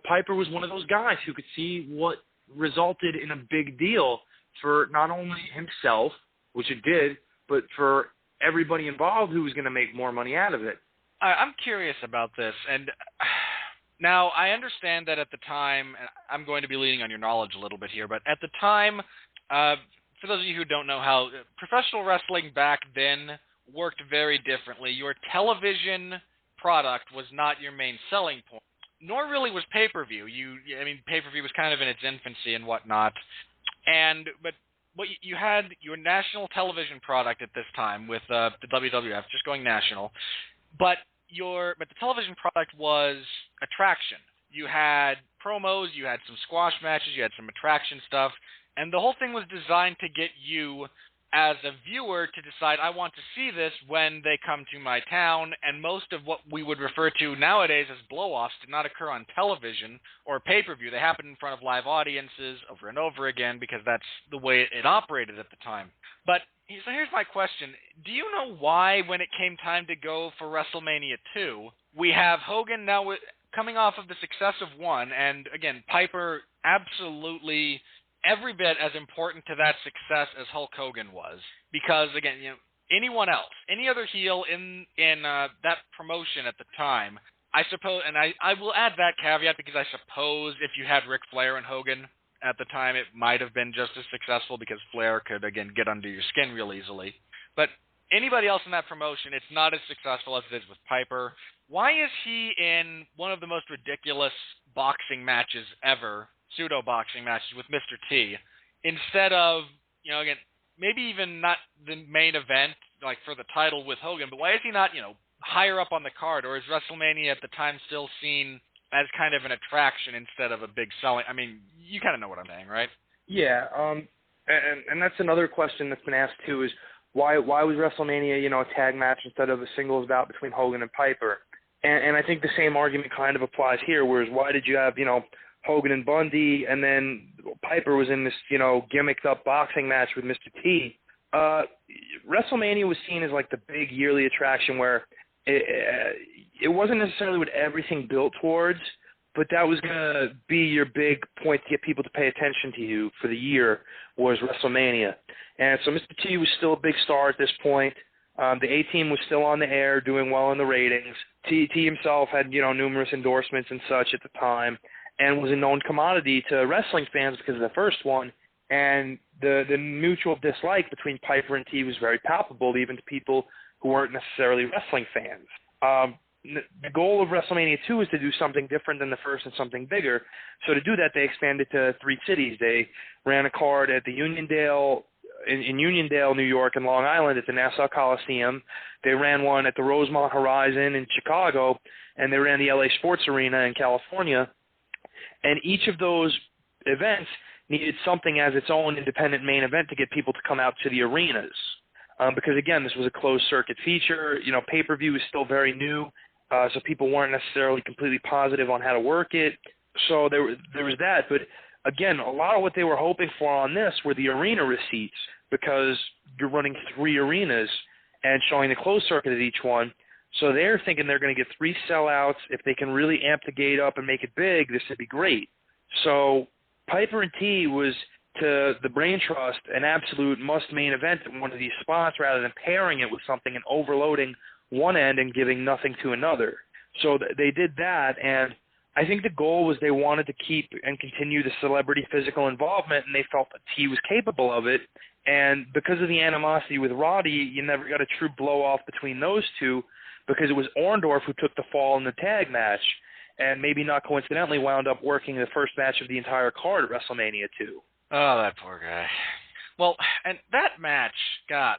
Piper was one of those guys who could see what resulted in a big deal for not only himself, which it did, but for everybody involved who was going to make more money out of it. I'm curious about this, and now I understand that at the time, and I'm going to be leaning on your knowledge a little bit here, but at the time, for those of you who don't know how professional wrestling back then worked very differently. Your television product was not your main selling point, nor really was pay-per-view. Pay-per-view was kind of in its infancy and whatnot, but what you had your national television product at this time with the WWF just going national, but the television product was attraction. You had promos, you had some squash matches, you had some attraction stuff, and the whole thing was designed to get you as a viewer to decide, I want to see this when they come to my town, and most of what we would refer to nowadays as blow-offs did not occur on television or pay-per-view. They happened in front of live audiences over and over again because that's the way it operated at the time. But so here's my question. Do you know why, when it came time to go for WrestleMania 2, we have Hogan now coming off of the success of 1, and again, Piper absolutely every bit as important to that success as Hulk Hogan was? Because, again, anyone else, any other heel in that promotion at the time, I suppose, and I will add that caveat because I suppose if you had Ric Flair and Hogan at the time, it might have been just as successful because Flair could, again, get under your skin real easily. But anybody else in that promotion, it's not as successful as it is with Piper. Why is he in one of the most ridiculous boxing matches ever, pseudo-boxing matches with Mr. T, instead of, again, maybe even not the main event, like for the title with Hogan, but why is he not, higher up on the card, or is WrestleMania at the time still seen as kind of an attraction instead of a big selling? I mean, you kind of know what I'm saying, right? Yeah, and that's another question that's been asked too, is why was WrestleMania, a tag match instead of a singles bout between Hogan and Piper? And I think the same argument kind of applies here, whereas why did you have, Hogan and Bundy, and then Piper was in this, gimmicked up boxing match with Mr. T? WrestleMania was seen as like the big yearly attraction where it wasn't necessarily what everything built towards, but that was going to be your big point to get people to pay attention to you for the year was WrestleMania. And so Mr. T was still a big star at this point. The A-Team was still on the air, doing well in the ratings. T himself had, numerous endorsements and such at the time, and was a known commodity to wrestling fans because of the first one. And the mutual dislike between Piper and T was very palpable, even to people who weren't necessarily wrestling fans. The goal of WrestleMania 2 was to do something different than the first and something bigger. So to do that, they expanded to 3 cities. They ran a card at the Uniondale, in Uniondale, New York, and Long Island at the Nassau Coliseum. They ran one at the Rosemont Horizon in Chicago, and they ran the LA Sports Arena in California. And each of those events needed something as its own independent main event to get people to come out to the arenas. Because, again, this was a closed-circuit feature. Pay-per-view was still very new, so people weren't necessarily completely positive on how to work it. So there was that. But, again, a lot of what they were hoping for on this were the arena receipts, because you're running 3 arenas and showing the closed circuit at each one. So they're thinking they're going to get 3 sellouts. If they can really amp the gate up and make it big, this would be great. So Piper and T was, to the Brain Trust, an absolute must-main event at one of these spots rather than pairing it with something and overloading one end and giving nothing to another. So they did that, and I think the goal was they wanted to keep and continue the celebrity physical involvement, and they felt that T was capable of it. And because of the animosity with Roddy, you never got a true blow-off between those two, because it was Orndorff who took the fall in the tag match, and maybe not coincidentally wound up working the first match of the entire card at WrestleMania 2. Oh, that poor guy. Well, and that match, God,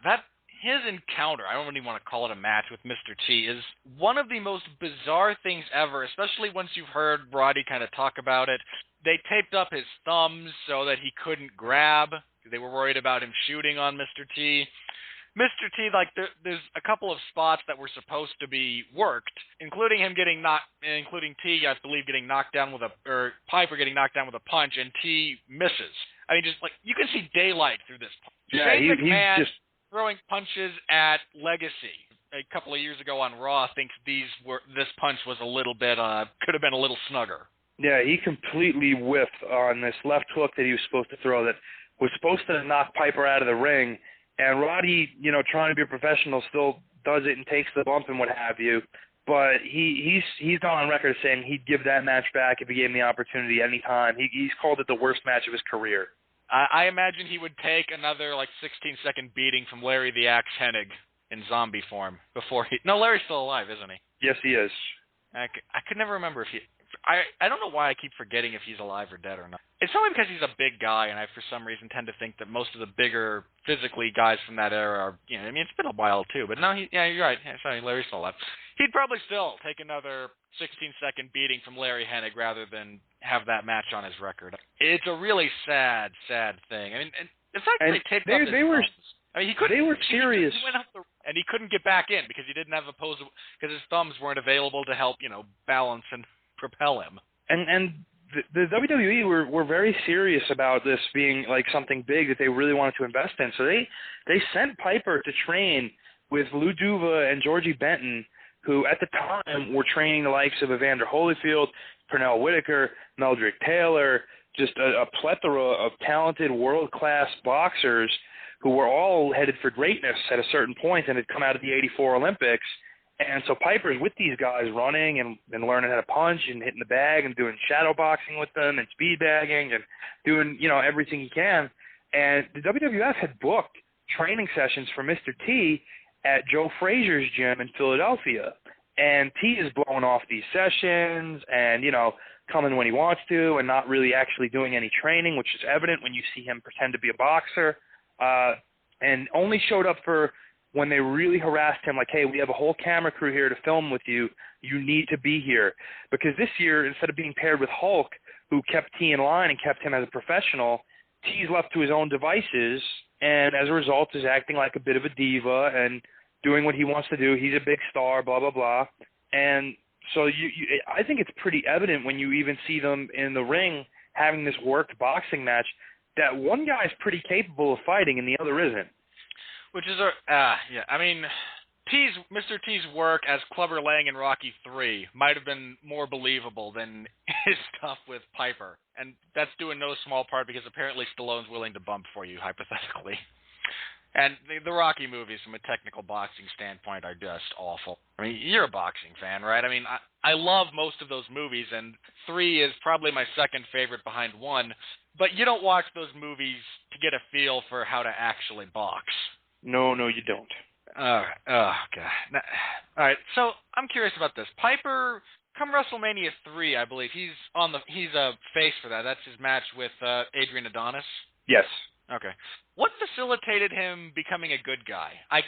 his encounter, I don't really want to call it a match with Mr. T, is one of the most bizarre things ever, especially once you've heard Roddy kind of talk about it. They taped up his thumbs so that he couldn't grab. They were worried about him shooting on Mr. T. Mr. T, there's a couple of spots that were supposed to be worked, including him including T, I believe, getting knocked down or Piper getting knocked down with a punch, and T misses. I mean, just you can see daylight through this. Yeah, Shane McMahon he's just throwing punches at Legacy a couple of years ago on Raw thinks this punch was a little bit could have been a little snugger. Yeah, he completely whiffed on this left hook that he was supposed to throw that was supposed to knock Piper out of the ring. And Roddy, trying to be a professional, still does it and takes the bump and what have you. But he's gone on record saying he'd give that match back if he gave him the opportunity any time. He's called it the worst match of his career. I imagine he would take another 16-second beating from Larry the Axe Hennig in zombie form before he. No, Larry's still alive, isn't he? Yes, he is. I could never remember if he. I don't know why I keep forgetting if he's alive or dead or not. It's probably because he's a big guy, and I, for some reason, tend to think that most of the bigger, physically guys from that era are, it's been a while, too. But no, you're right. Sorry, Larry's still alive. He'd probably still take another 16-second beating from Larry Hennig rather than have that match on his record. It's a really sad, sad thing. I mean, and the fact that they taped up his thumbs. I mean, they were serious. He went up and he couldn't get back in because he didn't have because his thumbs weren't available to help, balance and propel him. And the WWE were very serious about this being something big that they really wanted to invest in. So they sent Piper to train with Lou Duva and Georgie Benton, who at the time were training the likes of Evander Holyfield, Pernell Whitaker, Meldrick Taylor, just a plethora of talented world-class boxers who were all headed for greatness at a certain point and had come out of the '84 Olympics. And so Piper's with these guys running and learning how to punch and hitting the bag and doing shadow boxing with them and speed bagging and doing, everything he can. And the WWF had booked training sessions for Mr. T at Joe Frazier's gym in Philadelphia. And T is blowing off these sessions and, coming when he wants to and not really actually doing any training, which is evident when you see him pretend to be a boxer. And only showed up for when they really harassed him, hey, we have a whole camera crew here to film with you. You need to be here. Because this year, instead of being paired with Hulk, who kept T in line and kept him as a professional, T's left to his own devices, and as a result is acting like a bit of a diva and doing what he wants to do. He's a big star, blah, blah, blah. And so I think it's pretty evident when you even see them in the ring having this worked boxing match that one guy is pretty capable of fighting and the other isn't. Which is yeah. I mean, Mr. T's work as Clubber Lang in Rocky III might have been more believable than his stuff with Piper, and that's due in no small part because apparently Stallone's willing to bump for you hypothetically. And the Rocky movies, from a technical boxing standpoint, are just awful. I mean, you're a boxing fan, right? I mean, I love most of those movies, and 3 is probably my second favorite behind 1, but you don't watch those movies to get a feel for how to actually box. No, you don't. Oh, God. Now, all right, so I'm curious about this. Piper, come WrestleMania 3, I believe, he's a face for that. That's his match with Adrian Adonis? Yes. Okay. What facilitated him becoming a good guy? I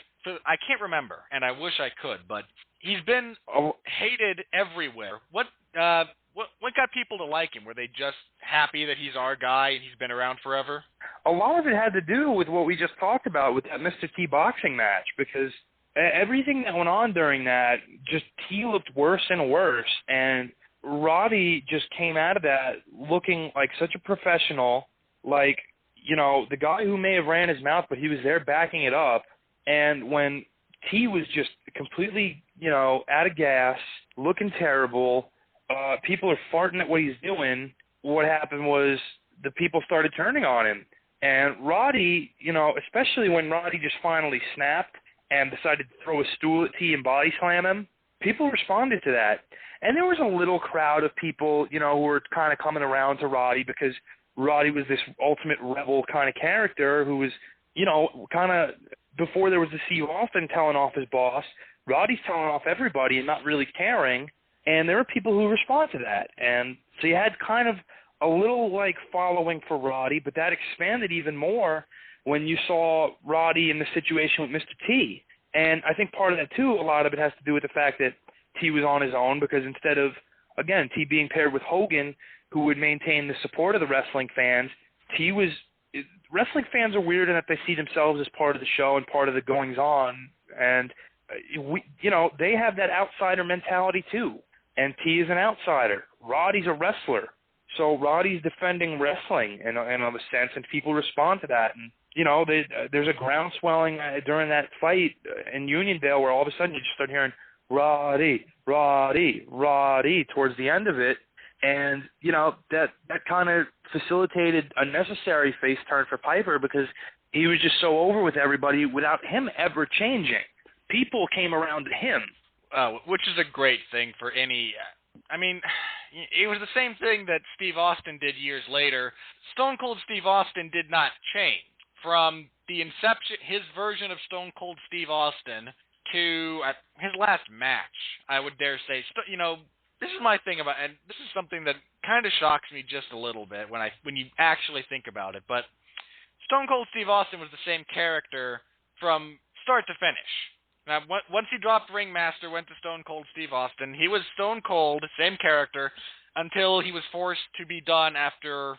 can't remember, and I wish I could, but he's been hated everywhere. What got people to like him? Were they just happy that he's our guy and he's been around forever? A lot of it had to do with what we just talked about with that Mr. T boxing match, because everything that went on during that, just T looked worse and worse, and Roddy just came out of that looking like such a professional, like, you know, the guy who may have ran his mouth, but he was there backing it up. And when T was just completely, you know, out of gas, looking terrible, people are farting at what he's doing, what happened was the people started turning on him. And Roddy, you know, especially when Roddy just finally snapped and decided to throw a stool at T and body slam him, people responded to that. And there was a little crowd of people, you know, who were kind of coming around to Roddy because Roddy was this ultimate rebel kind of character who was, you know, kind of, before there was the Steve Austin telling off his boss, Roddy's telling off everybody and not really caring, and there were people who respond to that. And so you had kind of a little, like, following for Roddy, but that expanded even more when you saw Roddy in the situation with Mr. T. And I think part of that, too, a lot of it has to do with the fact that T was on his own, because instead of, again, T being paired with Hogan, who would maintain the support of the wrestling fans, wrestling fans are weird in that they see themselves as part of the show and part of the goings-on, and, they have that outsider mentality too, and T is an outsider. Roddy's a wrestler, so Roddy's defending wrestling in a sense, and people respond to that, and, there's a groundswelling during that fight in Unionville where all of a sudden you just start hearing, Roddy, Roddy, Roddy, towards the end of it. And, that kind of facilitated a necessary face turn for Piper because he was just so over with everybody without him ever changing. People came around to him. Which is a great thing for any... it was the same thing that Steve Austin did years later. Stone Cold Steve Austin did not change. From the inception, his version of Stone Cold Steve Austin to his last match, I would dare say, this is my thing about, and this is something that kind of shocks me just a little bit when you actually think about it, but Stone Cold Steve Austin was the same character from start to finish. Now, once he dropped Ringmaster, went to Stone Cold Steve Austin, he was Stone Cold, same character, until he was forced to be done in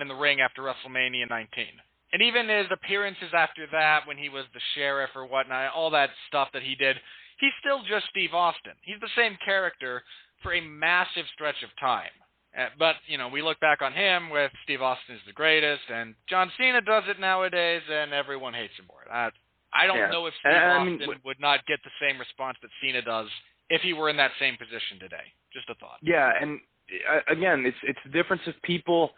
the ring after WrestleMania 19. And even his appearances after that, when he was the sheriff or whatnot, all that stuff that he did, he's still just Steve Austin. He's the same character for a massive stretch of time. But, we look back on him with Steve Austin is the greatest, and John Cena does it nowadays, and everyone hates him for it. I don't know if Steve Austin would not get the same response that Cena does if he were in that same position today. Just a thought. Yeah, and again, it's the difference of people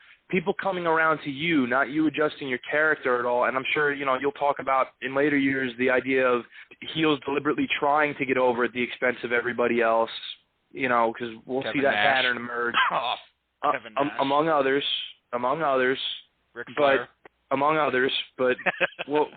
coming around to you, not you adjusting your character at all. And I'm sure, you'll talk about in later years the idea of heels deliberately trying to get over at the expense of everybody else, because we'll see that pattern emerge. Kevin Nash. Among others. Ric Flair. Among others. But, well,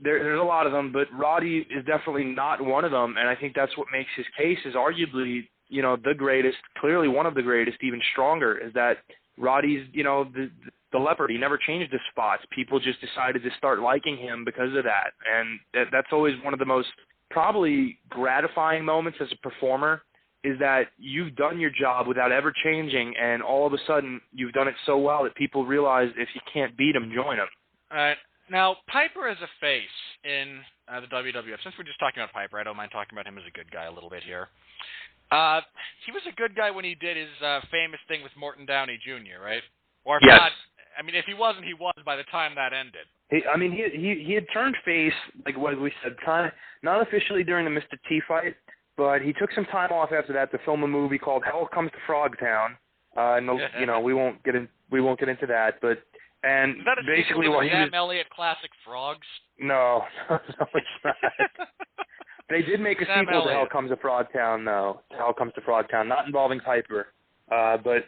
there's a lot of them, but Roddy is definitely not one of them. And I think that's what makes his case is arguably, the greatest, clearly one of the greatest, even stronger, is that Roddy's, the leopard. He never changed his spots. People just decided to start liking him because of that. And that's always one of the most probably gratifying moments as a performer is that you've done your job without ever changing, and all of a sudden you've done it so well that people realize if you can't beat him, join him. All right. Now, Piper as a face in the WWF, since we're just talking about Piper, I don't mind talking about him as a good guy a little bit here. He was a good guy when he did his famous thing with Morton Downey Jr., right? Or if yes. not, if he wasn't, he was by the time that ended. He had turned face, like what we said, not officially during the Mr. T fight, but he took some time off after that to film a movie called Hell Comes to Frogtown. We won't get into that, but Is that a basically sequel to what the he Sam was. Elliott classic Frogs? No, it's not. They did make a Sam sequel to Elliott. Hell Comes to Frogtown, though. Hell Comes to Frogtown, not involving Piper. But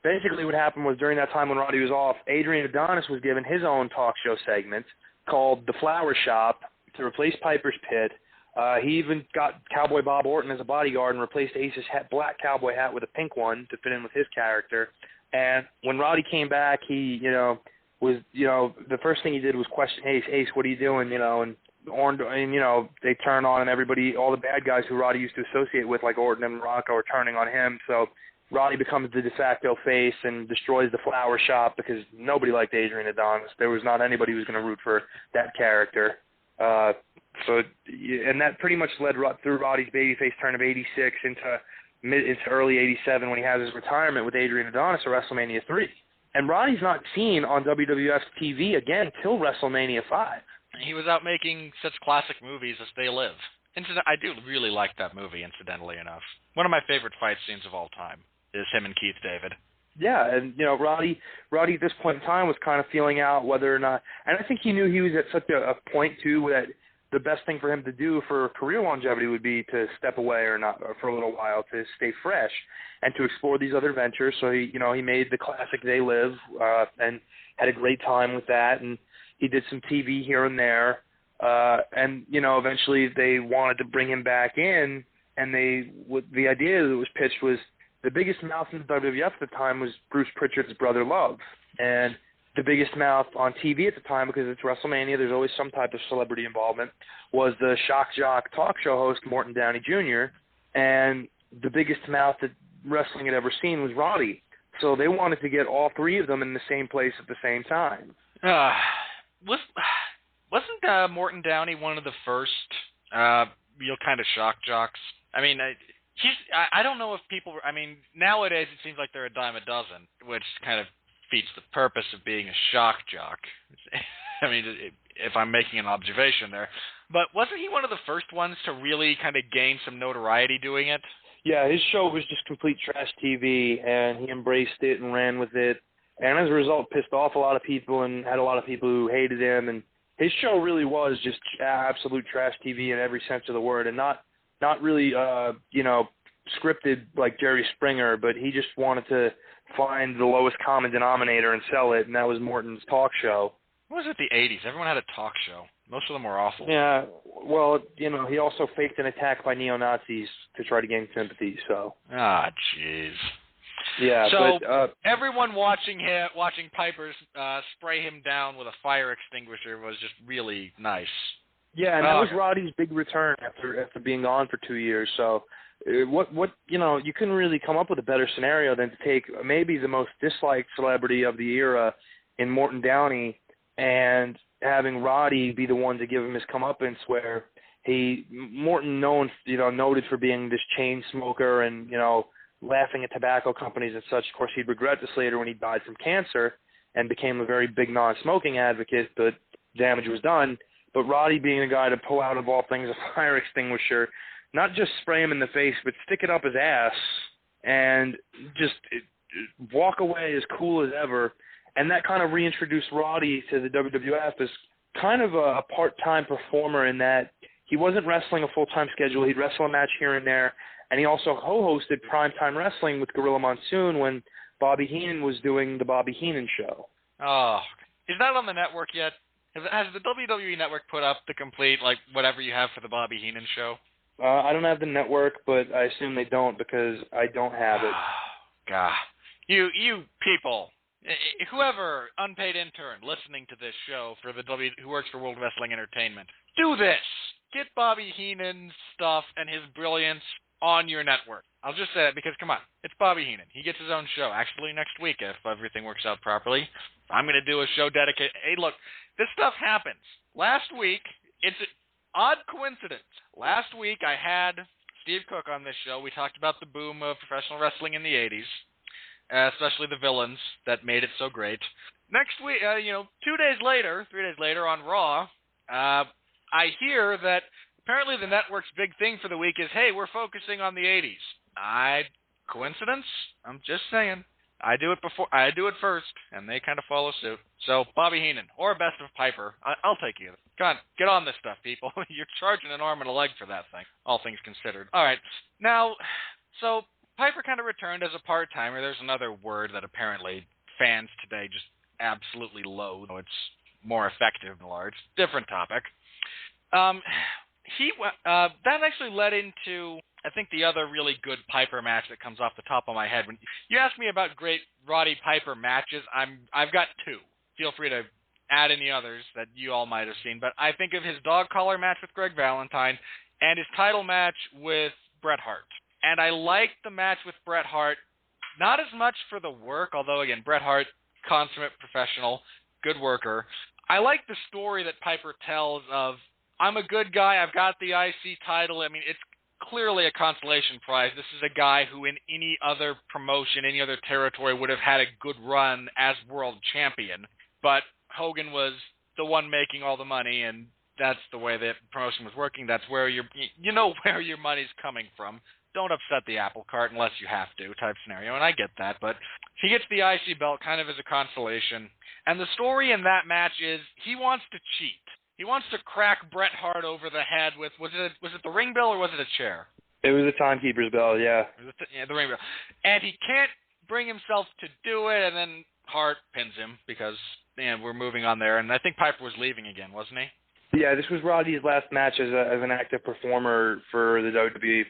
basically what happened was during that time when Roddy was off, Adrian Adonis was given his own talk show segment called The Flower Shop to replace Piper's Pit. He even got Cowboy Bob Orton as a bodyguard and replaced Ace's black cowboy hat with a pink one to fit in with his character. And when Roddy came back, he, the first thing he did was question Ace. Ace, what are you doing? And they turn on, and everybody, all the bad guys who Roddy used to associate with, like Orton and Rocco, are turning on him. So Roddy becomes the de facto face and destroys the Flower Shop because nobody liked Adrian Adonis. There was not anybody who was going to root for that character. And that pretty much led through Roddy's babyface turn of '86 into early '87 when he has his retirement with Adrian Adonis at WrestleMania 3. And Roddy's not seen on WWF's TV again till WrestleMania 5. He was out making such classic movies as They Live. I do really like that movie, incidentally enough. One of my favorite fight scenes of all time is him and Keith David. Yeah, and Roddy at this point in time was kind of feeling out whether or not, and I think he knew he was at such a point too that the best thing for him to do for career longevity would be to step away or for a little while to stay fresh and to explore these other ventures. So he made the classic They Live and had a great time with that, and he did some TV here and there, and eventually they wanted to bring him back in, and the idea that was pitched was the biggest mouth in the WWF at the time was Bruce Pritchard's brother Love, and the biggest mouth on TV at the time, because it's WrestleMania, there's always some type of celebrity involvement, was the shock jock talk show host Morton Downey Jr., and the biggest mouth that wrestling had ever seen was Roddy. So they wanted to get all three of them in the same place at the same time. Wasn't Morton Downey one of the first real kind of shock jocks? I mean, I don't know if people. I mean, nowadays it seems like they're a dime a dozen, which kind of defeats the purpose of being a shock jock. I mean, if I'm making an observation there. But wasn't he one of the first ones to really kind of gain some notoriety doing it? Yeah, his show was just complete trash TV, and he embraced it and ran with it. And as a result, pissed off a lot of people and had a lot of people who hated him. And his show really was just absolute trash TV in every sense of the word, and not really, scripted like Jerry Springer, but he just wanted to find the lowest common denominator and sell it, and that was Morton's talk show. What was it, the 80s? Everyone had a talk show. Most of them were awful. Yeah, well, he also faked an attack by neo-Nazis to try to gain sympathy, so. Ah, jeez. Yeah, so but everyone watching Piper spray him down with a fire extinguisher was just really nice. Yeah, and that was Roddy's big return after being gone for 2 years. So, you couldn't really come up with a better scenario than to take maybe the most disliked celebrity of the era in Morton Downey and having Roddy be the one to give him his comeuppance, where Morton noted for being this chain smoker and laughing at tobacco companies and such. Of course, he'd regret this later when he died from cancer and became a very big non-smoking advocate, but damage was done. But Roddy being a guy to pull out, of all things, a fire extinguisher, not just spray him in the face, but stick it up his ass and just walk away as cool as ever. And that kind of reintroduced Roddy to the WWF as kind of a part-time performer, in that he wasn't wrestling a full-time schedule. He'd wrestle a match here and there. And he also co-hosted Primetime Wrestling with Gorilla Monsoon when Bobby Heenan was doing the Bobby Heenan Show. Oh, is that on the network yet? Has the WWE Network put up the complete, whatever you have for the Bobby Heenan Show? I don't have the network, but I assume they don't because I don't have it. God. You people, whoever unpaid intern listening to this show who works for World Wrestling Entertainment, do this. Get Bobby Heenan's stuff and his brilliance on your network. I'll just say that because, come on, it's Bobby Heenan. He gets his own show, actually, next week, if everything works out properly. I'm going to do a show dedicated. Hey, look, this stuff happens. Last week, it's an odd coincidence. Last week, I had Steve Cook on this show. We talked about the boom of professional wrestling in the 80s, especially the villains that made it so great. next week, 3 days later on Raw, I hear that apparently the network's big thing for the week is, hey, we're focusing on the 80s. Coincidence? I'm just saying. I do it first, and they kind of follow suit. So, Bobby Heenan, or Best of Piper, I'll take you. Come on, get on this stuff, people. You're charging an arm and a leg for that thing, all things considered. All right, now, so Piper kind of returned as a part-timer. There's another word that apparently fans today just absolutely loathe. It's more effective than large. Different topic. That actually led into, I think, the other really good Piper match that comes off the top of my head. When you ask me about great Roddy Piper matches, I've got two. Feel free to add any others that you all might have seen. But I think of his dog collar match with Greg Valentine and his title match with Bret Hart. And I liked the match with Bret Hart, not as much for the work, although, again, Bret Hart, consummate professional, good worker. I like the story that Piper tells of, I'm a good guy, I've got the IC title. I mean, it's clearly a consolation prize. This is a guy who in any other promotion, any other territory would have had a good run as world champion. But Hogan was the one making all the money, and that's the way the promotion was working. That's where you know where your money's coming from. Don't upset the apple cart unless you have to type scenario, and I get that. But he gets the IC belt kind of as a consolation. And the story in that match is he wants to cheat. He wants to crack Bret Hart over the head with, was it the ring bell or was it a chair? It was a timekeeper's bell, yeah. The ring bell. And he can't bring himself to do it, and then Hart pins him because we're moving on there. And I think Piper was leaving again, wasn't he? Yeah, this was Roddy's last match as an active performer for the WWE.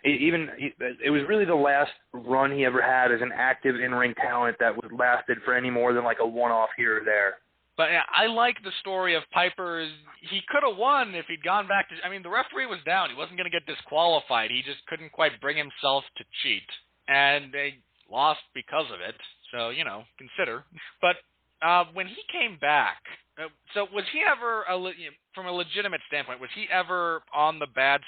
It was really the last run he ever had as an active in-ring talent that was lasted for any more than like a one-off here or there. But yeah, I like the story of Piper. He could have won if he'd gone back to... I mean, the referee was down. He wasn't going to get disqualified. He just couldn't quite bring himself to cheat. And they lost because of it. So, consider. But when he came back... so was he ever, from a legitimate standpoint, was he ever on the bad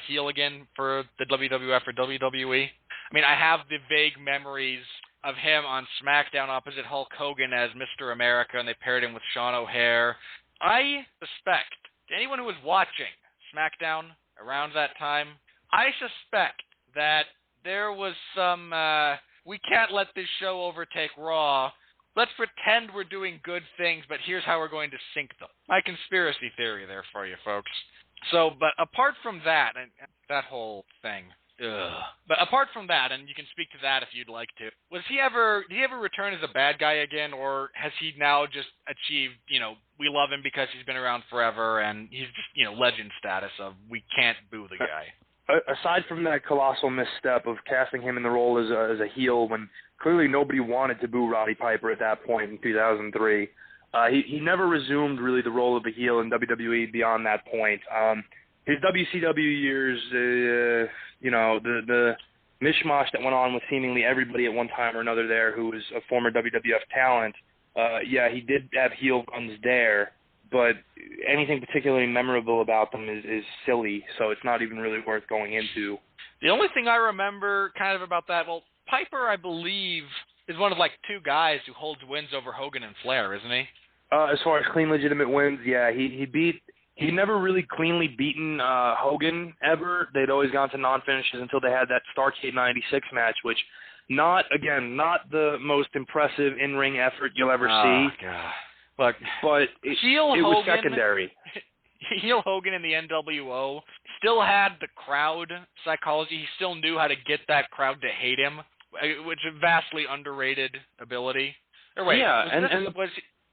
heel again for the WWF or WWE? I mean, I have the vague memories of him on SmackDown opposite Hulk Hogan as Mr. America, and they paired him with Sean O'Haire. I suspect, anyone who was watching SmackDown around that time, I suspect that there was some, we can't let this show overtake Raw. Let's pretend we're doing good things, but here's how we're going to sink them. My conspiracy theory there for you, folks. So, but apart from that, and that whole thing, but apart from that, and you can speak to that if you'd like to, did he ever return as a bad guy again, or has he now just achieved, we love him because he's been around forever, and he's just, legend status of we can't boo the guy? Aside from that colossal misstep of casting him in the role as a heel when clearly nobody wanted to boo Roddy Piper at that point in 2003, he never resumed really the role of a heel in WWE beyond that point. His WCW years, the mishmash that went on with seemingly everybody at one time or another there who was a former WWF talent, he did have heel guns there, but anything particularly memorable about them is silly, so it's not even really worth going into. The only thing I remember kind of about that, well, Piper, I believe, is one of like two guys who holds wins over Hogan and Flair, isn't he? As far as clean, legitimate wins, yeah, he'd never really cleanly beaten Hogan ever. They'd always gone to non-finishes until they had that Starrcade 96 match, which not the most impressive in-ring effort you'll ever see. God. Look, but it was secondary. Heel Hogan in the NWO still had the crowd psychology. He still knew how to get that crowd to hate him, which is a vastly underrated ability. Or wait,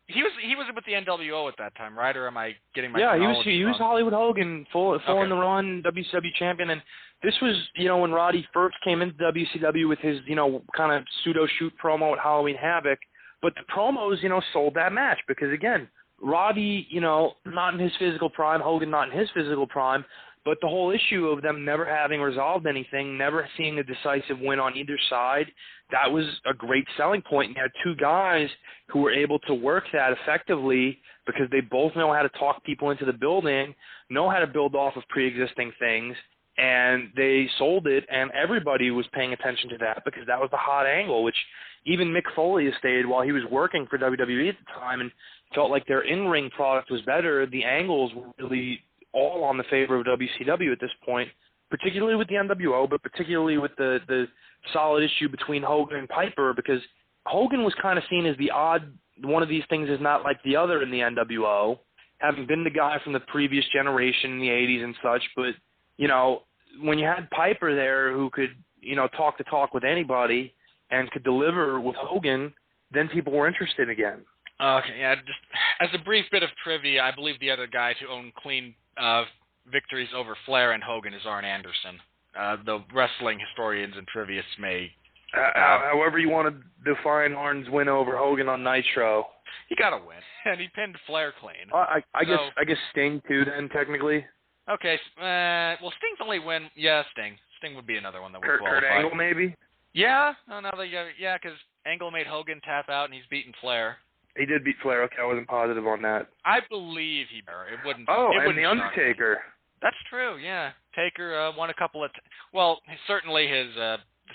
he was with the NWO at that time, right? Or am I getting my chronology he was Hollywood Hogan, full in the run, WCW champion, and this was when Roddy first came into WCW with his kind of pseudo shoot promo at Halloween Havoc. But the promos, sold that match because, again, Roddy, not in his physical prime, Hogan not in his physical prime, but the whole issue of them never having resolved anything, never seeing a decisive win on either side, that was a great selling point. And you had two guys who were able to work that effectively because they both know how to talk people into the building, know how to build off of pre-existing things, and they sold it, and everybody was paying attention to that because that was the hot angle, which even Mick Foley has stated while he was working for WWE at the time and felt like their in-ring product was better. The angles were really all on the favor of WCW at this point, particularly with the NWO, but particularly with the solid issue between Hogan and Piper, because Hogan was kind of seen as the odd one of these things is not like the other in the NWO, having been the guy from the previous generation in the 80s and such. But, you know, when you had Piper there who could, you know, talk the talk with anybody and could deliver with Hogan, then people were interested again. Okay, yeah, just as a brief bit of trivia, I believe the other guy to own clean victories over Flair and Hogan is Arn Anderson. The wrestling historians and triviists may... however you want to define Arn's win over Hogan on Nitro. He got a win, and he pinned Flair clean. I guess Sting too then, technically. Okay, well, Sting's only win... Yeah, Sting. Sting would be another one that would qualify. Kurt Angle, maybe? Yeah, yeah, because Angle made Hogan tap out, and he's beaten Flair. He did beat Flair. Okay, I wasn't positive on that. I believe he... It wouldn't... Oh, it and wouldn't The Undertaker. That's true, yeah. Taker won a couple of... well, certainly his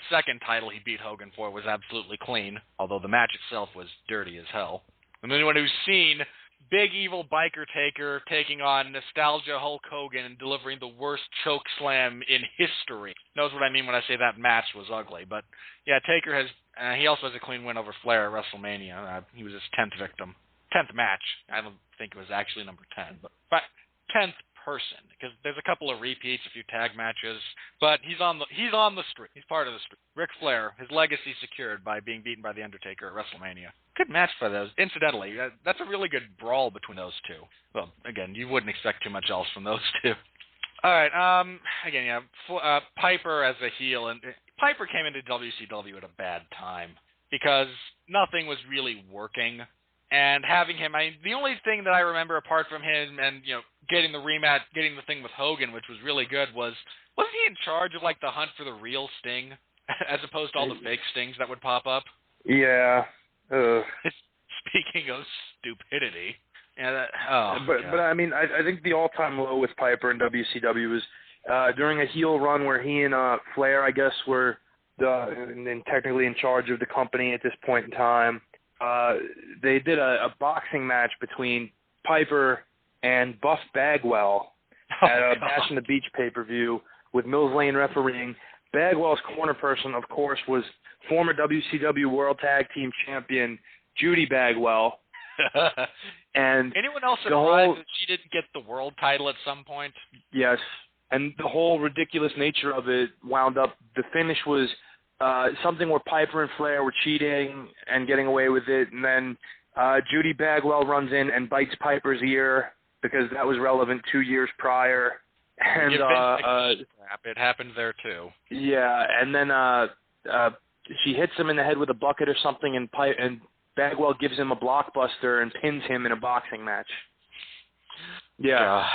second title he beat Hogan for was absolutely clean, although the match itself was dirty as hell. And anyone who's seen big evil biker Taker taking on nostalgia Hulk Hogan and delivering the worst choke slam in history knows what I mean when I say that match was ugly. But, yeah, Taker has... he also has a clean win over Flair at WrestleMania. He was his 10th victim. 10th match. I don't think it was actually number 10, but 10th person, because there's a couple of repeats, a few tag matches, but he's on the street. He's part of the street. Ric Flair, his legacy secured by being beaten by The Undertaker at WrestleMania. Good match for those. Incidentally, that's a really good brawl between those two. Well, again, you wouldn't expect too much else from those two. All right, again, yeah, Piper as a heel, and Piper came into WCW at a bad time because nothing was really working. And having him, the only thing that I remember apart from him and, you know, getting the rematch, getting the thing with Hogan, which was really good, wasn't he in charge of, like, the hunt for the real Sting, as opposed to all the fake Stings that would pop up? Yeah. Speaking of stupidity. Yeah, but I mean, I think the all-time low with Piper in WCW was during a heel run where he and Flair, I guess, were technically in charge of the company at this point in time. They did a boxing match between Piper and Buff Bagwell at a Bash on the Beach pay-per-view with Mills Lane refereeing. Bagwell's corner person, of course, was former WCW World Tag Team Champion Judy Bagwell. And anyone else surprised that she didn't get the world title at some point? Yes, and the whole ridiculous nature of it wound up, the finish was something where Piper and Flair were cheating and getting away with it, and then Judy Bagwell runs in and bites Piper's ear because that was relevant 2 years prior. And it happened there too. Yeah, and then she hits him in the head with a bucket or something, and Bagwell gives him a blockbuster and pins him in a boxing match. Yeah.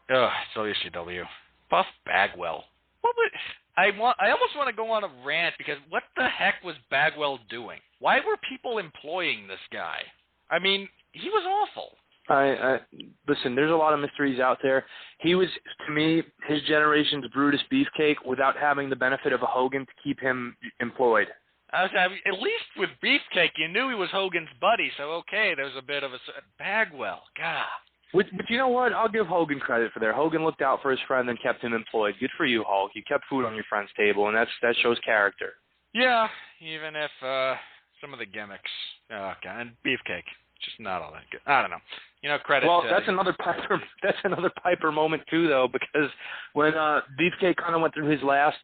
It's WCW. Buff Bagwell. What would... I almost want to go on a rant because what the heck was Bagwell doing? Why were people employing this guy? I mean, he was awful. Listen, there's a lot of mysteries out there. He was, to me, his generation's Brutus Beefcake without having the benefit of a Hogan to keep him employed. At least with Beefcake, you knew he was Hogan's buddy, so okay, there's a bit of a... Bagwell, God. But you know what? I'll give Hogan credit for that. Hogan looked out for his friend and kept him employed. Good for you, Hulk. You kept food on your friend's table, and that shows character. Yeah, even if some of the gimmicks... Oh, God, and Beefcake, just not all that good. I don't know. You know, credit. Well, that's another Piper moment too, though, because when Beefcake kind of went through his last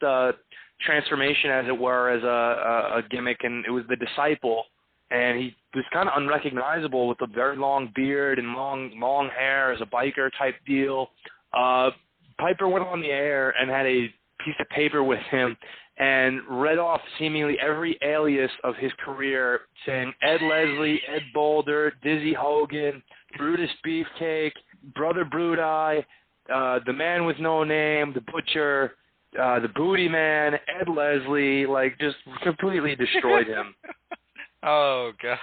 transformation, as it were, as a gimmick, and it was the Disciple, and he was kind of unrecognizable with a very long beard and long hair as a biker type deal. Piper went on the air and had a piece of paper with him and read off seemingly every alias of his career, saying Ed Leslie, Ed Boulder, Dizzy Hogan, Brutus Beefcake, Brother Brudeye, the Man with No Name, the Butcher, the Booty Man, Ed Leslie, like just completely destroyed him. Oh, God.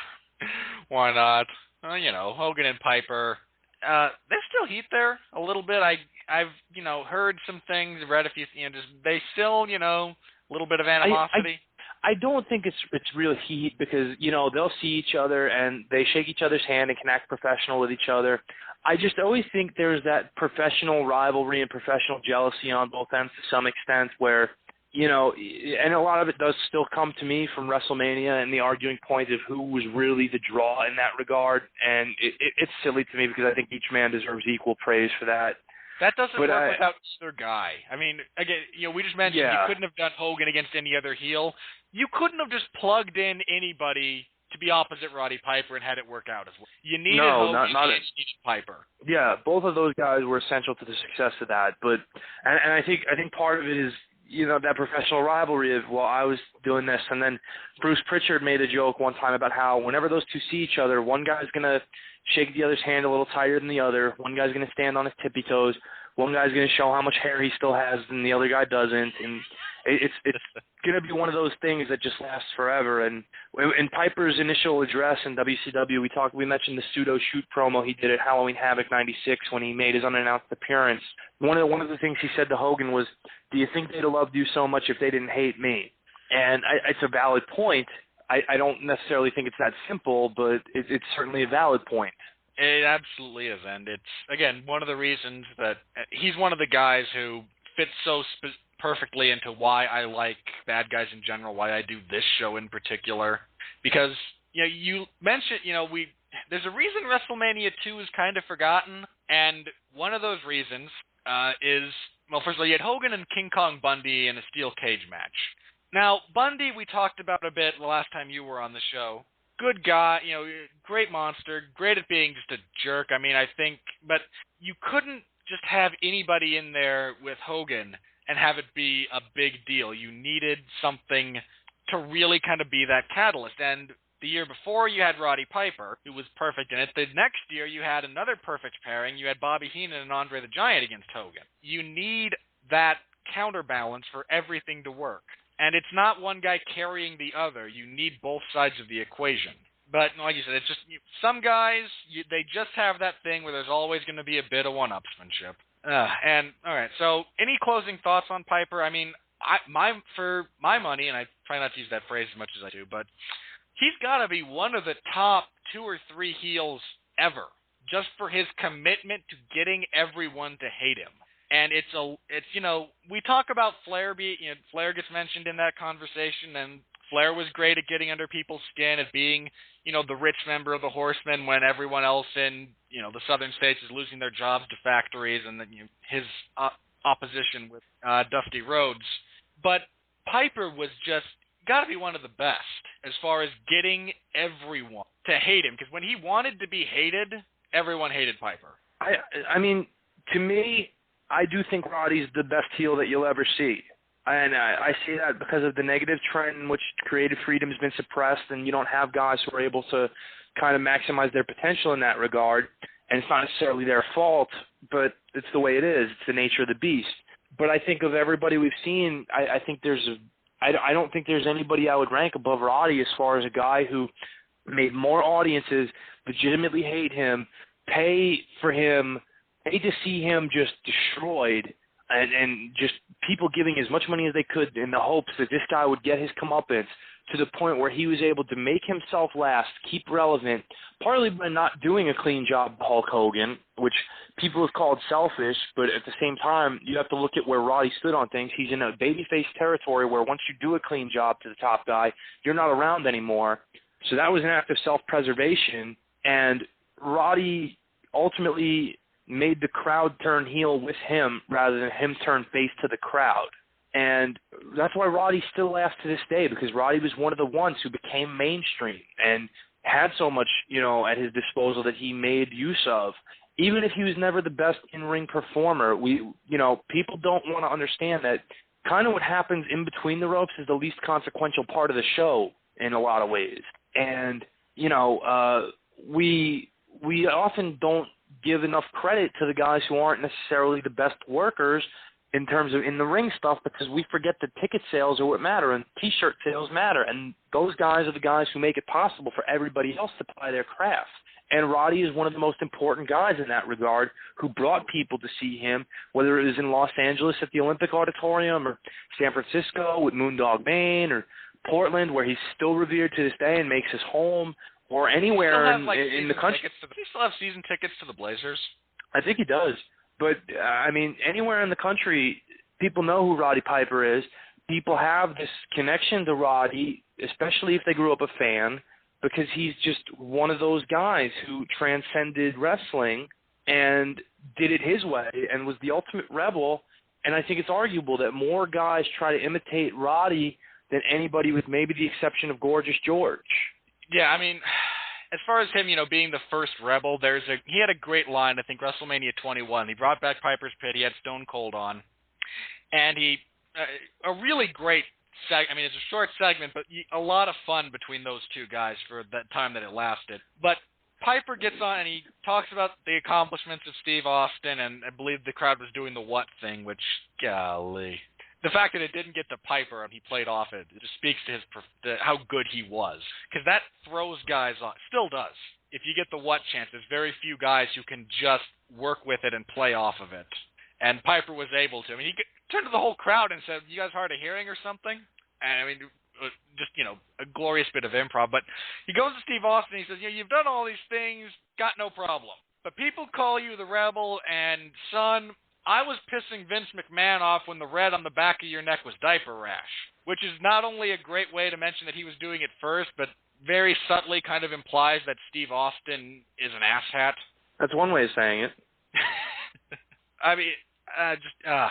Why not? Well, you know, Hogan and Piper, there's still heat there a little bit. I've heard some things, read a few, just they still, a little bit of animosity. I don't think it's real heat because, they'll see each other and they shake each other's hand and can act professional with each other. I just always think there's that professional rivalry and professional jealousy on both ends to some extent where, and a lot of it does still come to me from WrestleMania and the arguing point of who was really the draw in that regard. And it's silly to me because I think each man deserves equal praise for that. That doesn't work without either guy. I mean, again, we just mentioned you couldn't have done Hogan against any other heel. You couldn't have just plugged in anybody to be opposite Roddy Piper and had it work out as well. You needed Hogan and you needed Piper. Yeah, both of those guys were essential to the success of that. But and I think part of it is that professional rivalry of, well, I was doing this, and then Bruce Pritchard made a joke one time about how whenever those two see each other, one guy's gonna shake the other's hand a little tighter than the other. One guy's going to stand on his tippy toes. One guy's going to show how much hair he still has and the other guy doesn't. And it's going to be one of those things that just lasts forever. And in Piper's initial address in WCW, we mentioned the pseudo shoot promo he did at Halloween Havoc 96 when he made his unannounced appearance. One of the things he said to Hogan was, "Do you think they'd have loved you so much if they didn't hate me?" And it's a valid point. I don't necessarily think it's that simple, but it's certainly a valid point. It absolutely is, and it's, again, one of the reasons that he's one of the guys who fits so perfectly into why I like bad guys in general, why I do this show in particular, because you mentioned, there's a reason WrestleMania 2 is kind of forgotten, and one of those reasons is, well, first of all, you had Hogan and King Kong Bundy in a steel cage match. Now, Bundy, we talked about a bit the last time you were on the show. Good guy, great monster, great at being just a jerk. I mean, I think, but you couldn't just have anybody in there with Hogan and have it be a big deal. You needed something to really kind of be that catalyst. And the year before, you had Roddy Piper, who was perfect in it. The next year, you had another perfect pairing. You had Bobby Heenan and Andre the Giant against Hogan. You need that counterbalance for everything to work. And it's not one guy carrying the other. You need both sides of the equation. But like you said, it's just some guys, they just have that thing where there's always going to be a bit of one-upsmanship. And all right, so any closing thoughts on Piper? I mean, for my money, and I try not to use that phrase as much as I do, but he's got to be one of the top 2 or 3 heels ever, just for his commitment to getting everyone to hate him. And it's we talk about Flair Flair gets mentioned in that conversation, and Flair was great at getting under people's skin, at being, the rich member of the Horsemen when everyone else in, the southern states is losing their jobs to factories, and then his opposition with Dusty Rhodes. But Piper was just got to be one of the best as far as getting everyone to hate him, because when he wanted to be hated, everyone hated Piper. I mean, to me, I do think Roddy's the best heel that you'll ever see. And I say that because of the negative trend in which creative freedom has been suppressed, and you don't have guys who are able to kind of maximize their potential in that regard. And it's not necessarily their fault, but it's the way it is. It's the nature of the beast. But I think of everybody we've seen, I don't think there's anybody I would rank above Roddy as far as a guy who made more audiences legitimately hate him, pay to see him just destroyed, and just people giving as much money as they could in the hopes that this guy would get his comeuppance, to the point where he was able to make himself last, keep relevant, partly by not doing a clean job to Hulk Hogan, which people have called selfish, but at the same time, you have to look at where Roddy stood on things. He's in a babyface territory where once you do a clean job to the top guy, you're not around anymore. So that was an act of self-preservation, and Roddy ultimately made the crowd turn heel with him rather than him turn face to the crowd. And that's why Roddy still laughs to this day, because Roddy was one of the ones who became mainstream and had so much, at his disposal that he made use of. Even if he was never the best in-ring performer, people don't want to understand that kind of what happens in between the ropes is the least consequential part of the show in a lot of ways. And, we often don't give enough credit to the guys who aren't necessarily the best workers in terms of in-the-ring stuff, because we forget that ticket sales are what matter and T-shirt sales matter, and those guys are the guys who make it possible for everybody else to ply their craft. And Roddy is one of the most important guys in that regard, who brought people to see him, whether it was in Los Angeles at the Olympic Auditorium, or San Francisco with Moondog Mayne, or Portland, where he's still revered to this day and makes his home, or anywhere in the country. Does he still have season tickets to the Blazers? I think he does. But, I mean, anywhere in the country, people know who Roddy Piper is. People have this connection to Roddy, especially if they grew up a fan, because he's just one of those guys who transcended wrestling and did it his way and was the ultimate rebel. And I think it's arguable that more guys try to imitate Roddy than anybody, with maybe the exception of Gorgeous George. Yeah, I mean, as far as him, being the first rebel, he had a great line, I think, WrestleMania 21. He brought back Piper's Pit. He had Stone Cold on. And a really great it's a short segment, but a lot of fun between those two guys for that time that it lasted. But Piper gets on and he talks about the accomplishments of Steve Austin, and I believe the crowd was doing the what thing, which, golly. The fact that it didn't get to Piper and he played off it just speaks to how good he was. Because that throws guys on. Still does. If you get the what chance, there's very few guys who can just work with it and play off of it. And Piper was able to. I mean, he turned to the whole crowd and said, "You guys hard of hearing or something?" And I mean, just, a glorious bit of improv. But he goes to Steve Austin and he says, "You've done all these things, got no problem. But people call you the rebel, and son, I was pissing Vince McMahon off when the red on the back of your neck was diaper rash." Which is not only a great way to mention that he was doing it first, but very subtly kind of implies that Steve Austin is an asshat. That's one way of saying it. I mean, God,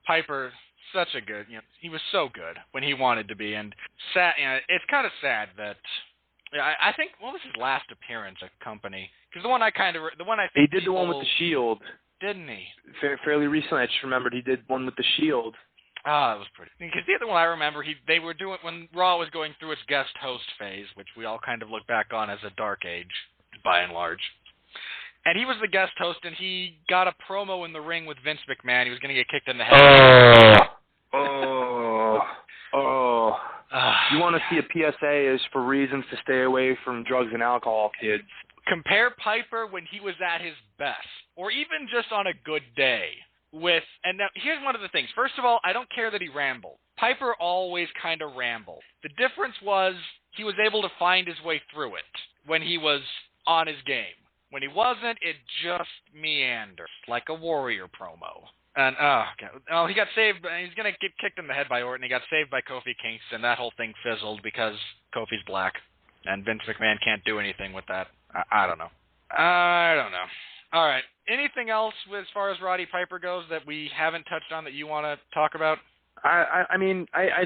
Piper, such a good, he was so good when he wanted to be, and sad, it's kind of sad that, I think, what was his last appearance at Company? Because the one I think he did the one with the Shield, didn't he? Fairly recently, I just remembered he did one with the Shield. Ah, that was pretty. Because the other one I remember, they were doing when Raw was going through its guest host phase, which we all kind of look back on as a dark age, by and large. And he was the guest host, and he got a promo in the ring with Vince McMahon. He was going to get kicked in the head. You want to see a PSA is for reasons to stay away from drugs and alcohol, kids. Compare Piper when he was at his best, or even just on a good day. And now, here's one of the things. First of all, I don't care that he rambled. Piper always kind of rambled. The difference was he was able to find his way through it when he was on his game. When he wasn't, it just meandered, like a Warrior promo. And, he got saved. He's going to get kicked in the head by Orton. He got saved by Kofi Kingston. That whole thing fizzled because Kofi's black, and Vince McMahon can't do anything with that. I don't know. All right. Anything else as far as Roddy Piper goes that we haven't touched on that you want to talk about? I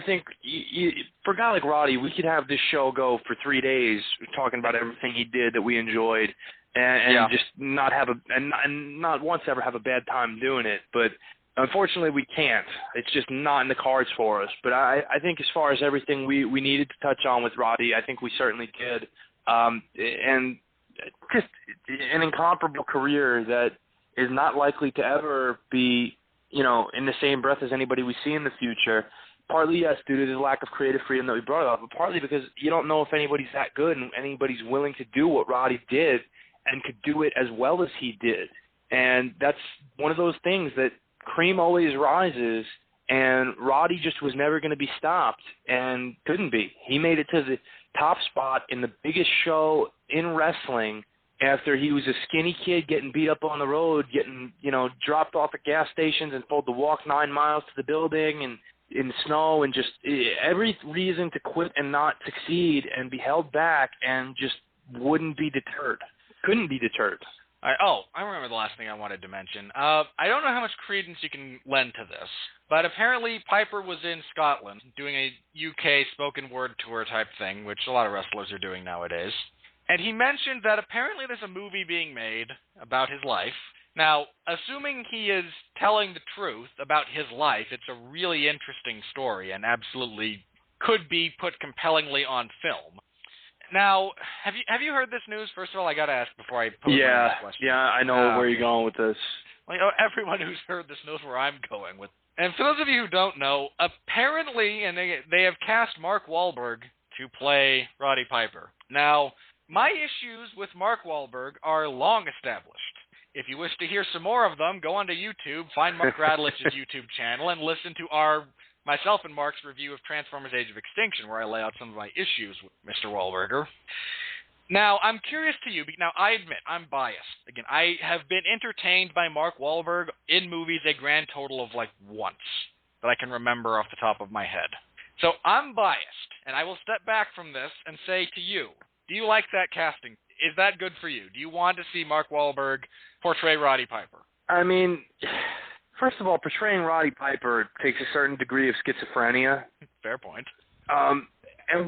think for a guy like Roddy, we could have this show go for 3 days talking about everything he did that we enjoyed, and just not once ever have a bad time doing it. But unfortunately, we can't. It's just not in the cards for us. But I think as far as everything we needed to touch on with Roddy, I think we certainly did. And just an incomparable career that is not likely to ever be, in the same breath as anybody we see in the future. Partly, yes, due to the lack of creative freedom that we brought up, but partly because you don't know if anybody's that good and anybody's willing to do what Roddy did and could do it as well as he did. And that's one of those things that cream always rises, and Roddy just was never going to be stopped and couldn't be. He made it to the top spot in the biggest show in wrestling after he was a skinny kid getting beat up on the road, getting, dropped off at gas stations and told to walk 9 miles to the building and in the snow, and just every reason to quit and not succeed and be held back, and just couldn't be deterred. I remember the last thing I wanted to mention. I don't know how much credence you can lend to this, but apparently Piper was in Scotland doing a UK spoken word tour type thing, which a lot of wrestlers are doing nowadays. And he mentioned that apparently there's a movie being made about his life. Now, assuming he is telling the truth about his life, it's a really interesting story and absolutely could be put compellingly on film. Now, have you heard this news? First of all, I got to ask before I pose my question. Yeah, I know where you're going with this. Well, everyone who's heard this knows where I'm going with. And for those of you who don't know, apparently, and they have cast Mark Wahlberg to play Roddy Piper. Now, My issues with Mark Wahlberg are long established. If you wish to hear some more of them, go onto YouTube, find Mark Radlich's YouTube channel, and listen to myself and Mark's review of Transformers Age of Extinction, where I lay out some of my issues with Mr. Wahlberger. Now, I'm curious to you. Now, I admit, I'm biased. Again, I have been entertained by Mark Wahlberg in movies a grand total of once that I can remember off the top of my head. So I'm biased, and I will step back from this and say to you, do you like that casting? Is that good for you? Do you want to see Mark Wahlberg portray Roddy Piper? I mean, first of all, portraying Roddy Piper takes a certain degree of schizophrenia. Fair point. And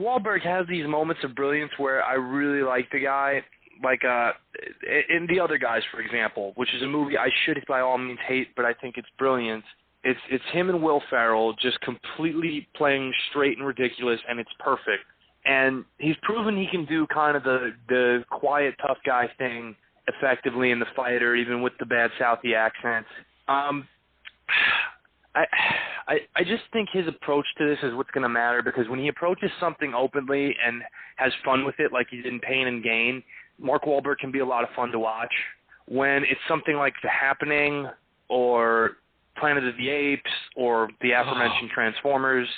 Wahlberg has these moments of brilliance where I really like the guy, like in The Other Guys, for example, which is a movie I should by all means hate, but I think it's brilliant. It's him and Will Ferrell just completely playing straight and ridiculous, and it's perfect. And he's proven he can do kind of the quiet, tough guy thing effectively in The Fighter, even with the bad Southie accent. I just think his approach to this is what's going to matter, because when he approaches something openly and has fun with it, like he did in Pain and Gain, Mark Wahlberg can be a lot of fun to watch. When it's something like The Happening or Planet of the Apes or the aforementioned Transformers,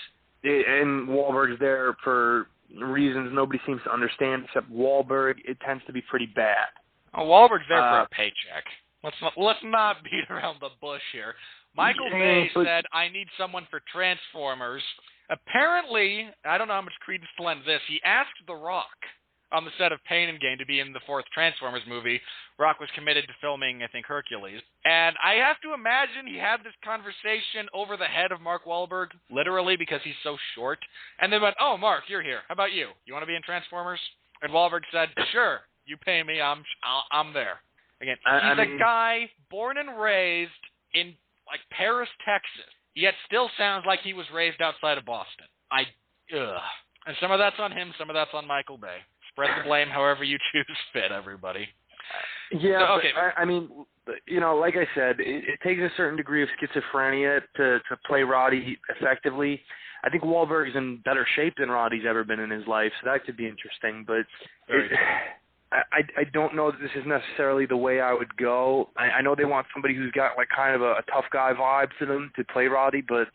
and Wahlberg's there for reasons nobody seems to understand except Wahlberg, it tends to be pretty bad. Oh, Wahlberg's there for a paycheck. Let's not beat around the bush here. Michael Bay said, I need someone for Transformers. Apparently, I don't know how much credence to lend this, he asked The Rock on the set of Pain and Gain to be in the fourth Transformers movie. Rock was committed to filming, I think, Hercules. And I have to imagine he had this conversation over the head of Mark Wahlberg, literally, because he's so short. And they went, oh, Mark, you're here. How about you? You want to be in Transformers? And Wahlberg said, sure, you pay me, I'm there. Again, he's a guy born and raised in Paris, Texas, yet still sounds like he was raised outside of Boston. And some of that's on him, some of that's on Michael Bay. Spread the blame however you choose fit, everybody. Yeah, so, okay. I mean, like I said, it takes a certain degree of schizophrenia to play Roddy effectively. I think Wahlberg's in better shape than Roddy's ever been in his life, so that could be interesting. But I don't know that this is necessarily the way I would go. I know they want somebody who's got kind of a tough guy vibe to them to play Roddy, but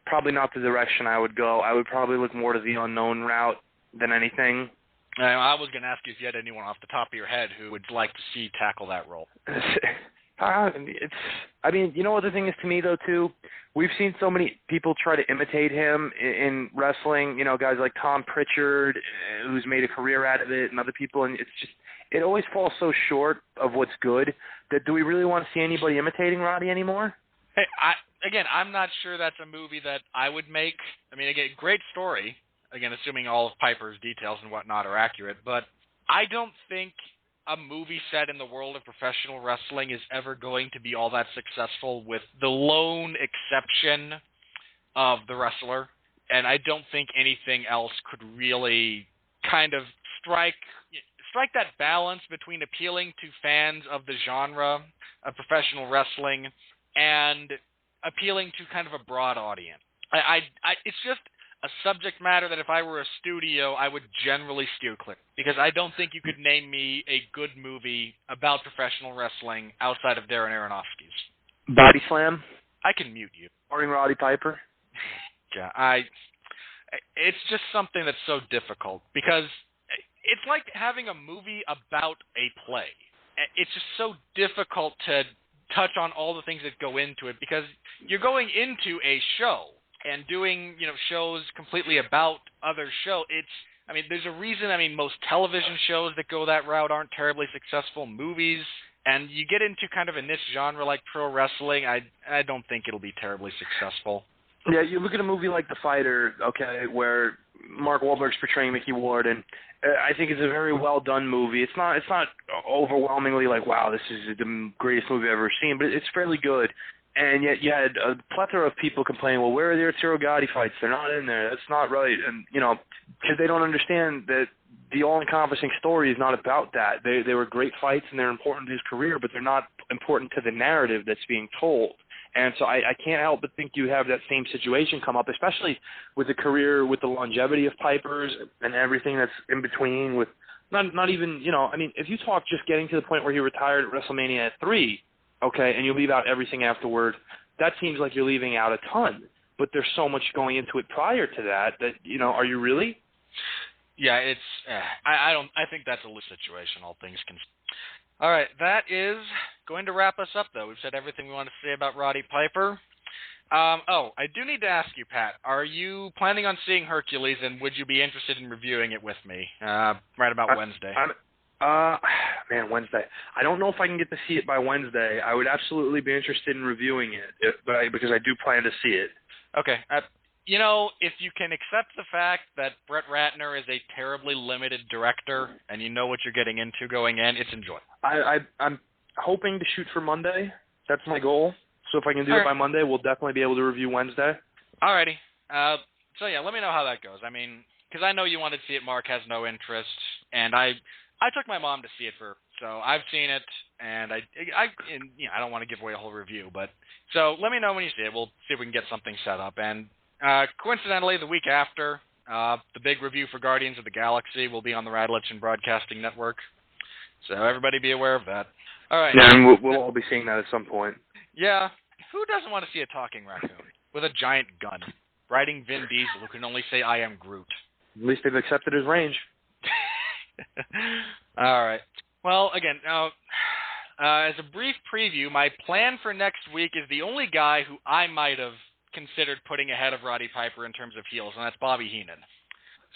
probably not the direction I would go. I would probably look more to the unknown route than anything. I was going to ask you if you had anyone off the top of your head who would like to see tackle that role. You know what the thing is to me, though, too? We've seen so many people try to imitate him in wrestling, guys like Tom Pritchard, who's made a career out of it, and other people, and it always falls so short of what's good that do we really want to see anybody imitating Roddy anymore? Hey, I'm not sure that's a movie that I would make. I mean, again, great story, again, assuming all of Piper's details and whatnot are accurate, but I don't think a movie set in the world of professional wrestling is ever going to be all that successful, with the lone exception of The Wrestler. And I don't think anything else could really kind of strike that balance between appealing to fans of the genre of professional wrestling and appealing to kind of a broad audience. It's just a subject matter that if I were a studio, I would generally steer clear, because I don't think you could name me a good movie about professional wrestling outside of Darren Aronofsky's. Body Slam? I can mute you. Starring Roddy Piper? Yeah, it's just something that's so difficult, because it's like having a movie about a play. It's just so difficult to touch on all the things that go into it, because you're going into a show and doing, shows completely about other shows. There's a reason, most television shows that go that route aren't terribly successful. Movies, and you get into kind of a niche genre like pro wrestling, I don't think it'll be terribly successful. Yeah, you look at a movie like The Fighter, okay, where Mark Wahlberg's portraying Mickey Ward, and I think it's a very well done movie. It's not overwhelmingly wow, this is the greatest movie I've ever seen, but it's fairly good. And yet you had a plethora of people complaining, well, where are the Arturo Gatti fights? They're not in there. That's not right. And, because they don't understand that the all-encompassing story is not about that. They were great fights, and they're important to his career, but they're not important to the narrative that's being told. And so I can't help but think you have that same situation come up, especially with the career, with the longevity of Piper's and everything that's in between, with Not even, I mean, if you talk just getting to the point where he retired at WrestleMania 3, okay, and you leave out everything afterward, that seems like you're leaving out a ton. But there's so much going into it prior to that, are you really? Yeah, it's. I think that's a loose situation. All things considered. All right, that is going to wrap us up, though. We've said everything we want to say about Roddy Piper. I do need to ask you, Pat. Are you planning on seeing Hercules, and would you be interested in reviewing it with me right about Wednesday? Wednesday. I don't know if I can get to see it by Wednesday. I would absolutely be interested in reviewing it, because I do plan to see it. Okay. If you can accept the fact that Brett Ratner is a terribly limited director, and you know what you're getting into going in, it's enjoyable. I'm hoping to shoot for Monday. That's my goal. So if I can do it by Monday, we'll definitely be able to review Wednesday. Alrighty. Let me know how that goes. I mean, because I know you wanted to see it. Mark has no interest, and I took my mom to see it so I've seen it, and I don't want to give away a whole review, but so let me know when you see it. We'll see if we can get something set up. And coincidentally, the week after, the big review for Guardians of the Galaxy will be on the Radulich and Broadcasting Network. So everybody be aware of that. All right. Yeah, and we'll all be seeing that at some point. Yeah. Who doesn't want to see a talking raccoon with a giant gun riding Vin Diesel who can only say, "I am Groot"? At least they've accepted his range. All right. Well, again, now, as a brief preview, my plan for next week is the only guy who I might have considered putting ahead of Roddy Piper in terms of heels, and that's Bobby Heenan.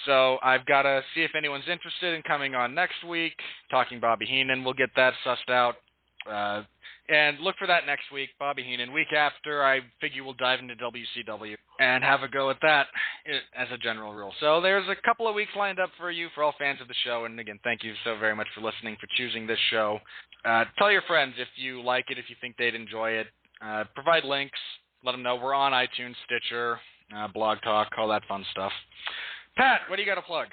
So I've got to see if anyone's interested in coming on next week, talking Bobby Heenan. We'll get that sussed out. And look for that next week, Bobby Heenan. Week after, I figure we'll dive into WCW and have a go at that as a general rule. So there's a couple of weeks lined up for you, for all fans of the show. And again, thank you so very much for listening, for choosing this show. Tell your friends if you like it, if you think they'd enjoy it. Provide links. Let them know we're on iTunes, Stitcher, Blog Talk, all that fun stuff. Pat, what do you got to plug?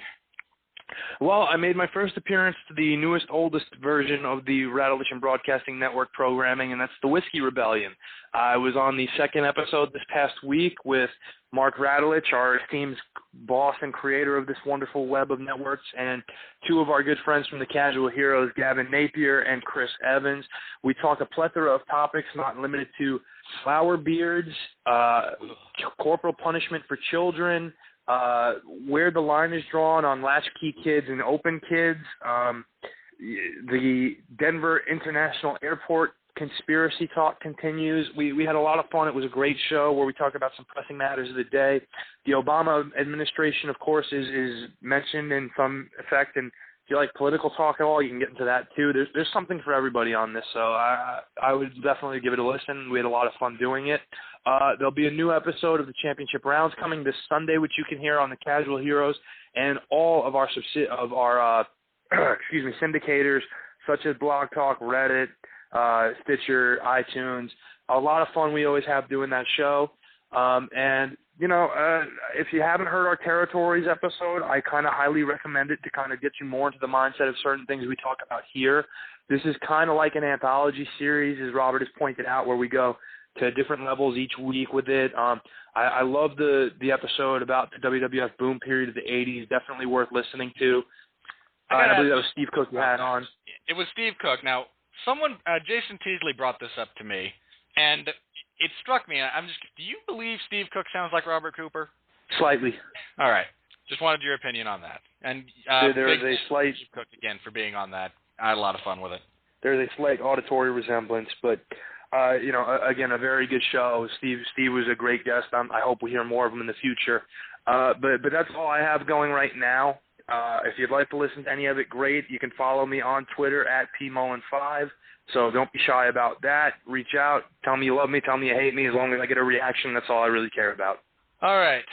Well, I made my first appearance to the newest, oldest version of the Radulich and Broadcasting Network programming, and that's the Whiskey Rebellion. I was on the second episode this past week with Mark Radulich, our esteemed boss and creator of this wonderful web of networks, and two of our good friends from the Casual Heroes, Gavin Napier and Chris Evans. We talk a plethora of topics, not limited to flower beards, corporal punishment for children, where the line is drawn on latchkey kids and open kids, the Denver International Airport conspiracy talk continues. We had a lot of fun. It was a great show where we talk about some pressing matters of the day. The Obama administration, of course, is mentioned in some effect, and if you like political talk at all, you can get into that too. There's something for everybody on this, so I would definitely give it a listen. We had a lot of fun doing it. There'll be a new episode of the Championship Rounds coming this Sunday, which you can hear on the Casual Heroes and all of our syndicators, such as Blog Talk, Reddit, Stitcher, iTunes. A lot of fun we always have doing that show. If you haven't heard our Territories episode, I kind of highly recommend it to kind of get you more into the mindset of certain things we talk about here. This is kind of like an anthology series, as Robert has pointed out, where we go to different levels each week with it. I love the episode about the WWF boom period of the 80s. Definitely worth listening to. I believe that was Steve Cook you had on. It was Steve Cook. Now, Jason Teasley brought this up to me, and it struck me. Do you believe Steve Cook sounds like Robert Cooper? Slightly. All right. Just wanted your opinion on that. And there is a slight Steve Cook again for being on that. I had a lot of fun with it. There's a slight auditory resemblance, but again, a very good show. Steve was a great guest. I hope we hear more of him in the future. But that's all I have going right now. If you'd like to listen to any of it, great. You can follow me on Twitter at PMullin5. So don't be shy about that. Reach out. Tell me you love me. Tell me you hate me. As long as I get a reaction, that's all I really care about. All right.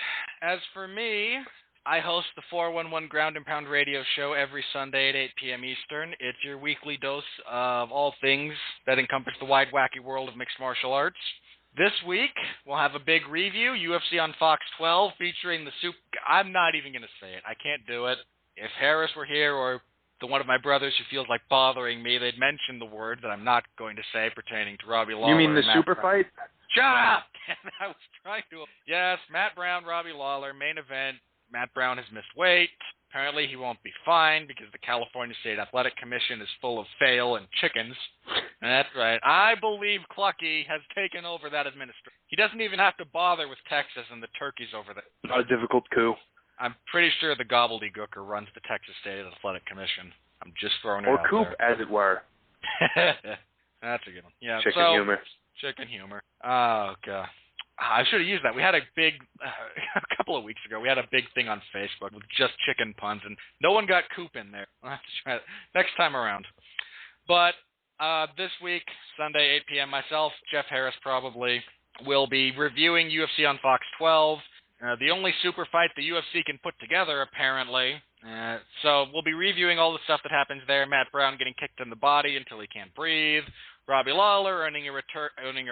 As for me, I host the 411 Ground and Pound radio show every Sunday at 8 p.m. Eastern. It's your weekly dose of all things that encompass the wide, wacky world of mixed martial arts. This week, we'll have a big review, UFC on Fox 12, featuring the I'm not even going to say it. I can't do it. If Harris were here, or one of my brothers who feels like bothering me, they'd mention the word that I'm not going to say pertaining to Robbie Lawler. You mean the super fight? Shut up! I was trying to. Yes, Matt Brown, Robbie Lawler, main event. Matt Brown has missed weight. Apparently he won't be fined because the California State Athletic Commission is full of fail and chickens. And that's right. I believe Clucky has taken over that administration. He doesn't even have to bother with Texas and the turkeys over there. Not a difficult coup. I'm pretty sure the gobbledygooker runs the Texas State Athletic Commission. I'm just throwing it out Or coup, there. as it were. That's a good one. Yeah. Chicken humor. Chicken humor. Oh, God. I should have used that. We had a big, a couple of weeks ago, we had a big thing on Facebook with just chicken puns, and no one got Coop in there. We'll have to try it next time around. But this week, Sunday, 8 p.m., myself, Jeff Harris probably, will be reviewing UFC on Fox 12. The only super fight the UFC can put together, apparently. So we'll be reviewing all the stuff that happens there. Matt Brown getting kicked in the body until he can't breathe. Robbie Lawler earning a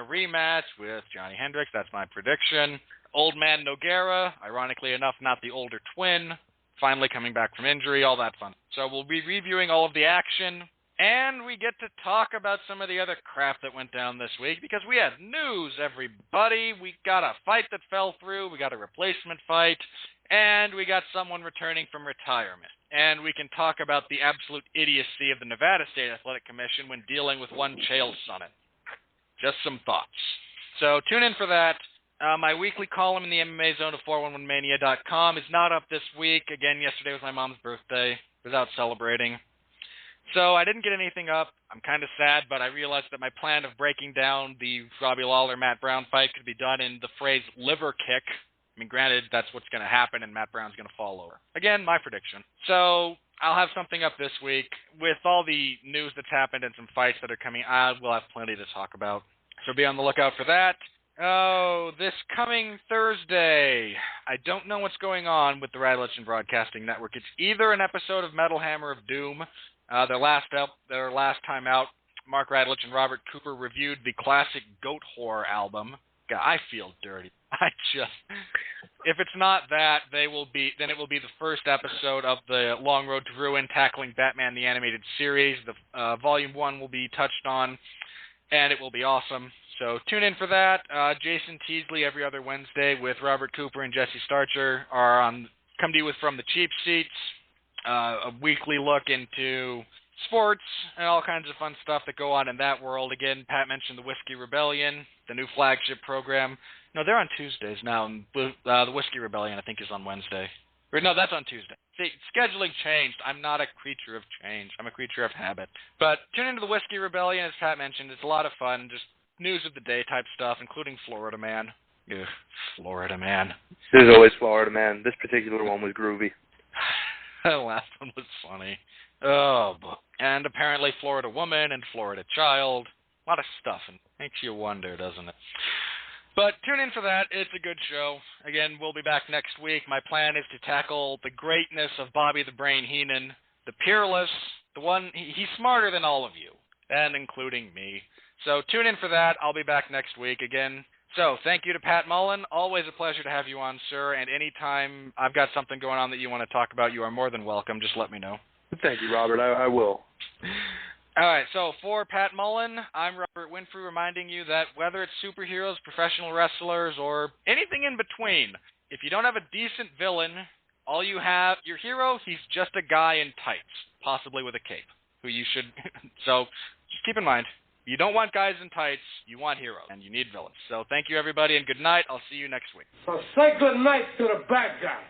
rematch with Johnny Hendricks. That's my prediction. Old man Nogueira, ironically enough, not the older twin, finally coming back from injury, all that fun. So we'll be reviewing all of the action, and we get to talk about some of the other crap that went down this week, because we had news, everybody. We got a fight that fell through, we got a replacement fight, and we got someone returning from retirement. And we can talk about the absolute idiocy of the Nevada State Athletic Commission when dealing with one Chael Sonnen. Just some thoughts. So tune in for that. My weekly column in the MMA Zone of 411mania.com is not up this week. Again, yesterday was my mom's birthday. I was out celebrating. So I didn't get anything up. I'm kind of sad, but I realized that my plan of breaking down the Robbie Lawler-Matt Brown fight could be done in the phrase liver kick. I mean, granted, that's what's going to happen, and Matt Brown's going to fall over. Again, my prediction. So I'll have something up this week. With all the news that's happened and some fights that are coming out, we'll have plenty to talk about. So be on the lookout for that. Oh, this coming Thursday, I don't know what's going on with the Radulich Broadcasting Network. It's either an episode of Metal Hammer of Doom. Their last time out, Mark Radulich and Robert Cooper reviewed the classic Goat Horror album. God, I feel dirty. If it's not that, then it will be the first episode of the Long Road to Ruin tackling Batman the Animated Series. The Volume 1 will be touched on, and it will be awesome. So tune in for that. Jason Teasley every other Wednesday with Robert Cooper and Jesse Starcher are come to you with From the Cheap Seats, a weekly look into sports and all kinds of fun stuff that go on in that world. Again, Pat mentioned the Whiskey Rebellion, the new flagship program. No, they're on Tuesdays now, and the Whiskey Rebellion, I think, is on Wednesday. Or, no, that's on Tuesday. See, scheduling changed. I'm not a creature of change. I'm a creature of habit. But tune into the Whiskey Rebellion, as Pat mentioned. It's a lot of fun, just news of the day type stuff, including Florida Man. Ugh, Florida Man. There's always Florida Man. This particular one was groovy. The last one was funny. Oh, boy. And apparently Florida Woman and Florida Child. A lot of stuff, and makes you wonder, doesn't it? But tune in for that. It's a good show. Again, we'll be back next week. My plan is to tackle the greatness of Bobby the Brain Heenan, the peerless, the one, he's smarter than all of you, and including me. So tune in for that. I'll be back next week again. So thank you to Pat Mullin. Always a pleasure to have you on, sir. And anytime I've got something going on that you want to talk about, you are more than welcome. Just let me know. Thank you, Robert. I will. All right, so for Pat Mullin, I'm Robert Winfree reminding you that whether it's superheroes, professional wrestlers, or anything in between, if you don't have a decent villain, all you have, your hero, he's just a guy in tights, possibly with a cape, who you should, so just keep in mind, you don't want guys in tights, you want heroes, and you need villains. So thank you, everybody, and good night. I'll see you next week. So say good night to the bad guy.